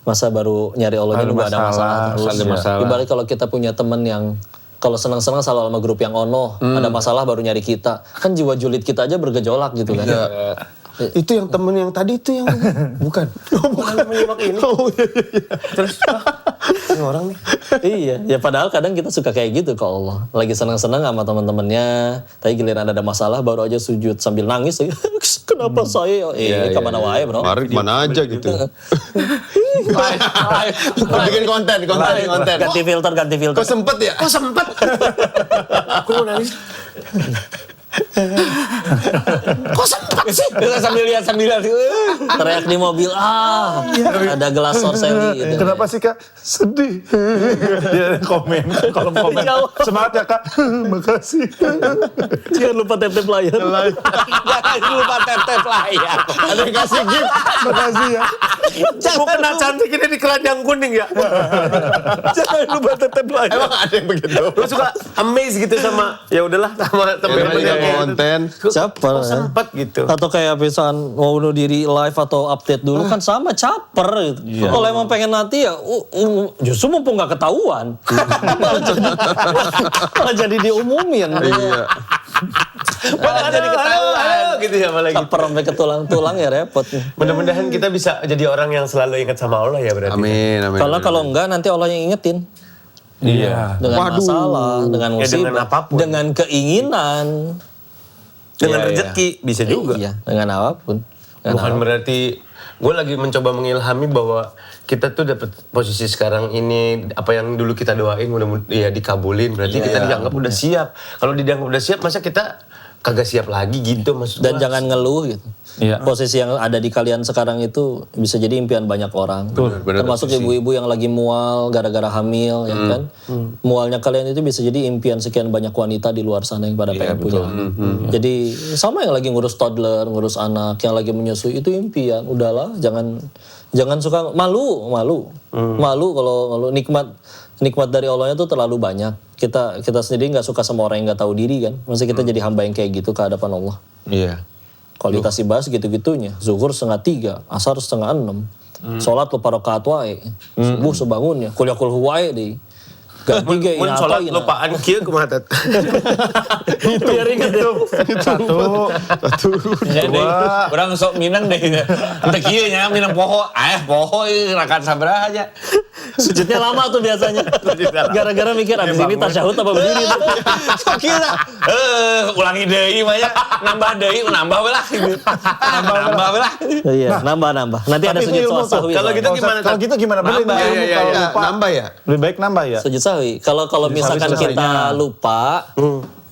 masa baru nyari Allahnya nunggu ada masalah terus. Ibarat kalau kita punya teman yang kalau senang-senang selalu sama grup yang ono, ada masalah baru nyari kita. Kan jiwa julid kita aja bergejolak gitu kan. Itu yang temen yang tadi itu yang bukan. Bukan menyimak ini. Terus ini orang nih. Iya, ya padahal kadang kita suka kayak gitu ke Allah. Lagi senang-senang sama teman-temannya, tapi giliran ada masalah baru aja sujud sambil nangis. Kenapa saya? Kemana wae bro? Mari kemana aja gitu. Bikin konten. Ganti filter. Kok sempet ya? Aku mau nangis. Kok sempat sih? Sambil lihat. Teriak di mobil, ada gelas Sorcelli gitu. Kenapa sih Kak? Sedih. Dia komen, kolom komen. Semangat ya Kak. Makasih. Jangan lupa tap-tap layar. Jangan lupa tap layar. Ada yang kasih gift. Makasih ya. Gue kena cantik ini di keranjang kuning ya. Jangan lupa tap-tap layar. Emang ada yang begitu? Gue suka amazed gitu sama, ya udahlah sama temen-temen Namanya yang konten. Caper ya. sempat gitu. Atau kayak misalkan mau bunuh diri live atau update dulu kan sama caper gitu. Kalau emang pengen nanti ya justru mumpung gak ketahuan. malah jadi diumumin. Iya. Malah jadi ketahuan gitu ya malah gitu. Caper sampai ke tulang-tulang ya repot. Mudah-mudahan kita bisa jadi orang yang selalu ingat sama Allah ya berarti. Amin. Karena kalau enggak nanti Allah yang ingetin. Iya. Dengan masalah, dengan Ya, dengan musibah, apapun. dengan keinginan. Dengan Iya, rezeki bisa juga. Iya, dengan apapun. Dengan Bukan berarti gue lagi mencoba mengilhami bahwa kita tuh dapat posisi sekarang ini, apa yang dulu kita doain mudah-mudahan ya dikabulin, berarti kita dianggap udah siap. Kalau dianggap udah siap, masa kita kagak siap lagi gitu maksud Dan gua. jangan ngeluh gitu. Iya. Posisi yang ada di kalian sekarang itu bisa jadi impian banyak orang. benar Termasuk ibu-ibu yang lagi mual gara-gara hamil, ya kan? Mualnya kalian itu bisa jadi impian sekian banyak wanita di luar sana yang pada pengen punya. Jadi sama yang lagi ngurus toddler, ngurus anak, yang lagi menyusui itu impian. Udahlah, jangan suka malu kalau nikmat dari Allahnya tuh terlalu banyak. Kita sendiri nggak suka sama orang yang nggak tahu diri kan. Maksudnya kita jadi hamba yang kayak gitu ke hadapan Allah. Iya. Kualitas dibahas gitu-gitunya. Zuhur 5:30, asar 5:30. Sholat lupa rakaat wae. Subuh sebangunnya. Kuliah kulhu wae deh. Gak tiga Mun sholat lupaan kieu kumaha tet. Biar ingat ya. Satu. Dua. Orang sok minang deh. Entah kieu nya minang poho. Poho rakan sabaraha aja. Sujudnya lama tuh biasanya. Gara-gara mikir abis ini tasyahud apa berdiri. Sok kieu tah. Ulangi deui mah ya. Nambah deui, nambah we lah. Nambah we lah. Iya, nambah. Nanti ada Tapi sujud itu ilmu tuh. sahwi. Kalau gitu gimana? Kalau gitu gimana? Bener Nambah, ilmu iya, kalau iya. lupa. Nambah ya? Lebih baik nambah ya? Sujud sahwi. Kalau misalkan sahwi kita selesainya. lupa,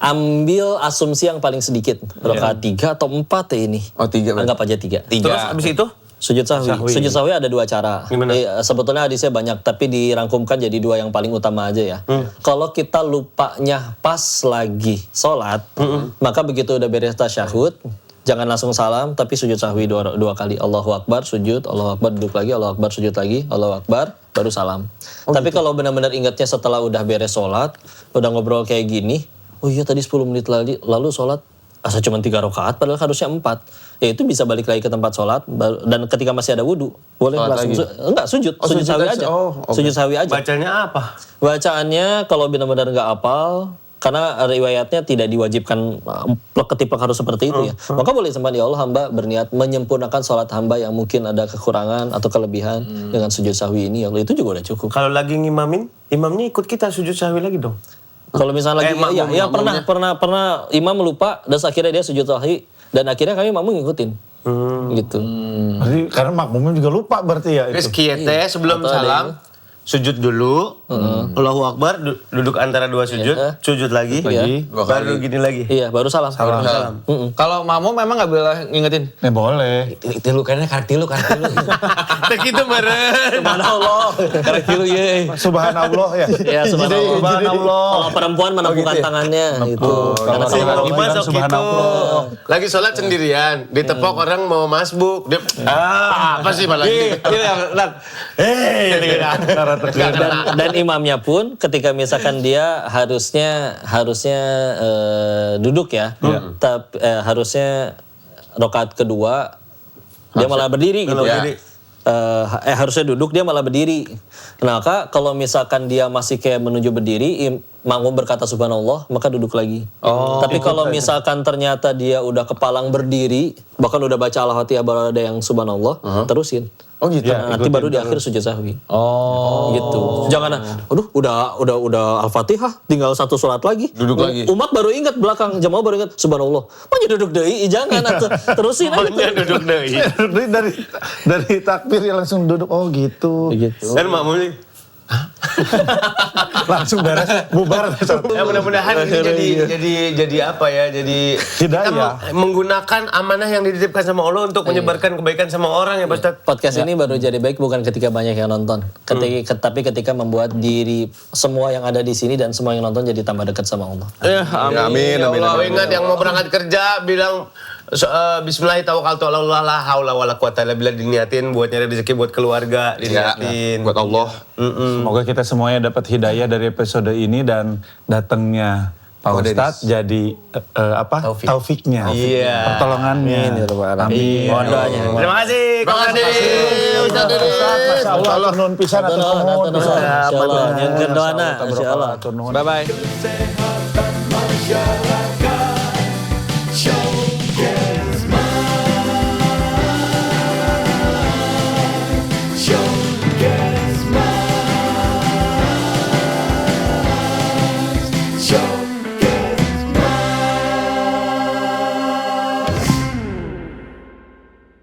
ambil asumsi yang paling sedikit. Rakaat 3 atau 4 ya ini. Oh, 3 berarti. Anggap aja 3. Terus abis itu? Sujud sahwi. Sujud sahwi ada 2 cara. Gimana? Sebetulnya hadisnya banyak, tapi dirangkumkan jadi 2 yang paling utama aja ya. Kalau kita lupanya pas lagi sholat, maka begitu udah beres tasyahud, jangan langsung salam, tapi sujud sahwi 2 kali. Allahu Akbar, sujud, Allahu Akbar, duduk lagi, Allahu Akbar, sujud lagi, Allahu Akbar, baru salam. Tapi kalau benar-benar ingatnya setelah udah beres sholat, udah ngobrol kayak gini, oh iya tadi 10 menit lalu sholat, asa cuma 3 rakaat, padahal harusnya 4. Ya itu bisa balik lagi ke tempat sholat, dan ketika masih ada wudhu, boleh Sholat langsung, lagi? enggak sujud, sujud sujud sahwi aja. aja. Oh, oke. Sujud sahwi aja. Bacanya apa? Bacaannya kalau benar-benar nggak hafal, karena riwayatnya tidak diwajibkan plek-ketiplek harus seperti itu ya. Maka boleh sempat ya Allah hamba berniat menyempurnakan sholat hamba yang mungkin ada kekurangan atau kelebihan dengan sujud sahwi ini. Ya Allah itu juga udah cukup. Kalau lagi ngimamin, imamnya ikut kita sujud sahwi lagi dong. Kalau misalnya lagi pernah imam lupa dan akhirnya dia sujud sahwi dan akhirnya kami makmum ngikutin. Gitu. Berarti karena makmumnya juga lupa berarti ya Terus itu. kieu teh sebelum Atau ada salam sujud dulu, Allahu Akbar, duduk antara 2 sujud, Iya. sujud lagi, Iya. baru gini lagi. Iya, baru salam. Salam. Kalau makmum memang nggak boleh ngingetin. Boleh. Tilu kayaknya karek tilu. Teh kitu meureun. Subhanallah. Karek tilu ye. Subhanallah ya. Ya, subhanallah. Subhanallah. Kalau perempuan menepukkan tangannya gitu. Karena kalau saya laki- Ima sok gitu. Subhanallah. Lagi sholat sendirian, ditepok orang mau masbuk. Dia, apa sih malah Iya, dan imamnya pun ketika misalkan dia harusnya duduk ya, tapi harusnya rakaat kedua dia malah berdiri gitu ya. Harusnya duduk dia malah berdiri. Nah, kalau misalkan dia masih kayak menuju berdiri, makmum berkata subhanallah, maka duduk lagi. Tapi kalau misalkan ternyata dia udah kepalang berdiri, bahkan udah baca al-fatihah baru ada yang subhanallah, terusin. Oh gitu. Nah, nanti baru di akhir sujud sahwi. Gitu. Jangan, aduh udah Al-Fatihah, tinggal 1 sholat lagi. Duduk lagi. Umat baru ingat belakang, jamaah baru ingat subhanallah. Manja duduk deui, jangan atuh. Terusin aja. Pokoknya duduk deui. dari takbir ya langsung duduk. Oh gitu. Gitu. Dan makmumnya, Langsung beres, bubar. Ya mudah-mudahan ini jadi apa ya? Jadi kita Hidayah. menggunakan amanah yang dititipkan sama Allah untuk menyebarkan kebaikan sama orang ya Pak Ustadz. Podcast ini baru jadi baik bukan ketika banyak yang nonton, tapi ketika membuat diri semua yang ada di sini dan semua yang nonton jadi tambah dekat sama Allah. Amin. Ya Allah, ingat yang mau berangkat kerja bilang bismillah tawakkaltu ala Allah la haula wala quwata illa billah, diniatin buat nyari rezeki buat keluarga, diniatin buat Allah. Semoga kita semuanya dapat hidayah dari episode ini dan datangnya Pak Ustadz jadi taufiknya, pertolongannya. Amin. Mohon doanya. Terima kasih. Terima kasih Ustaz Deris. Masya Allah, nun pisan atau nuhun. Insyaallah. Yang kedua, insyaallah. Bye bye.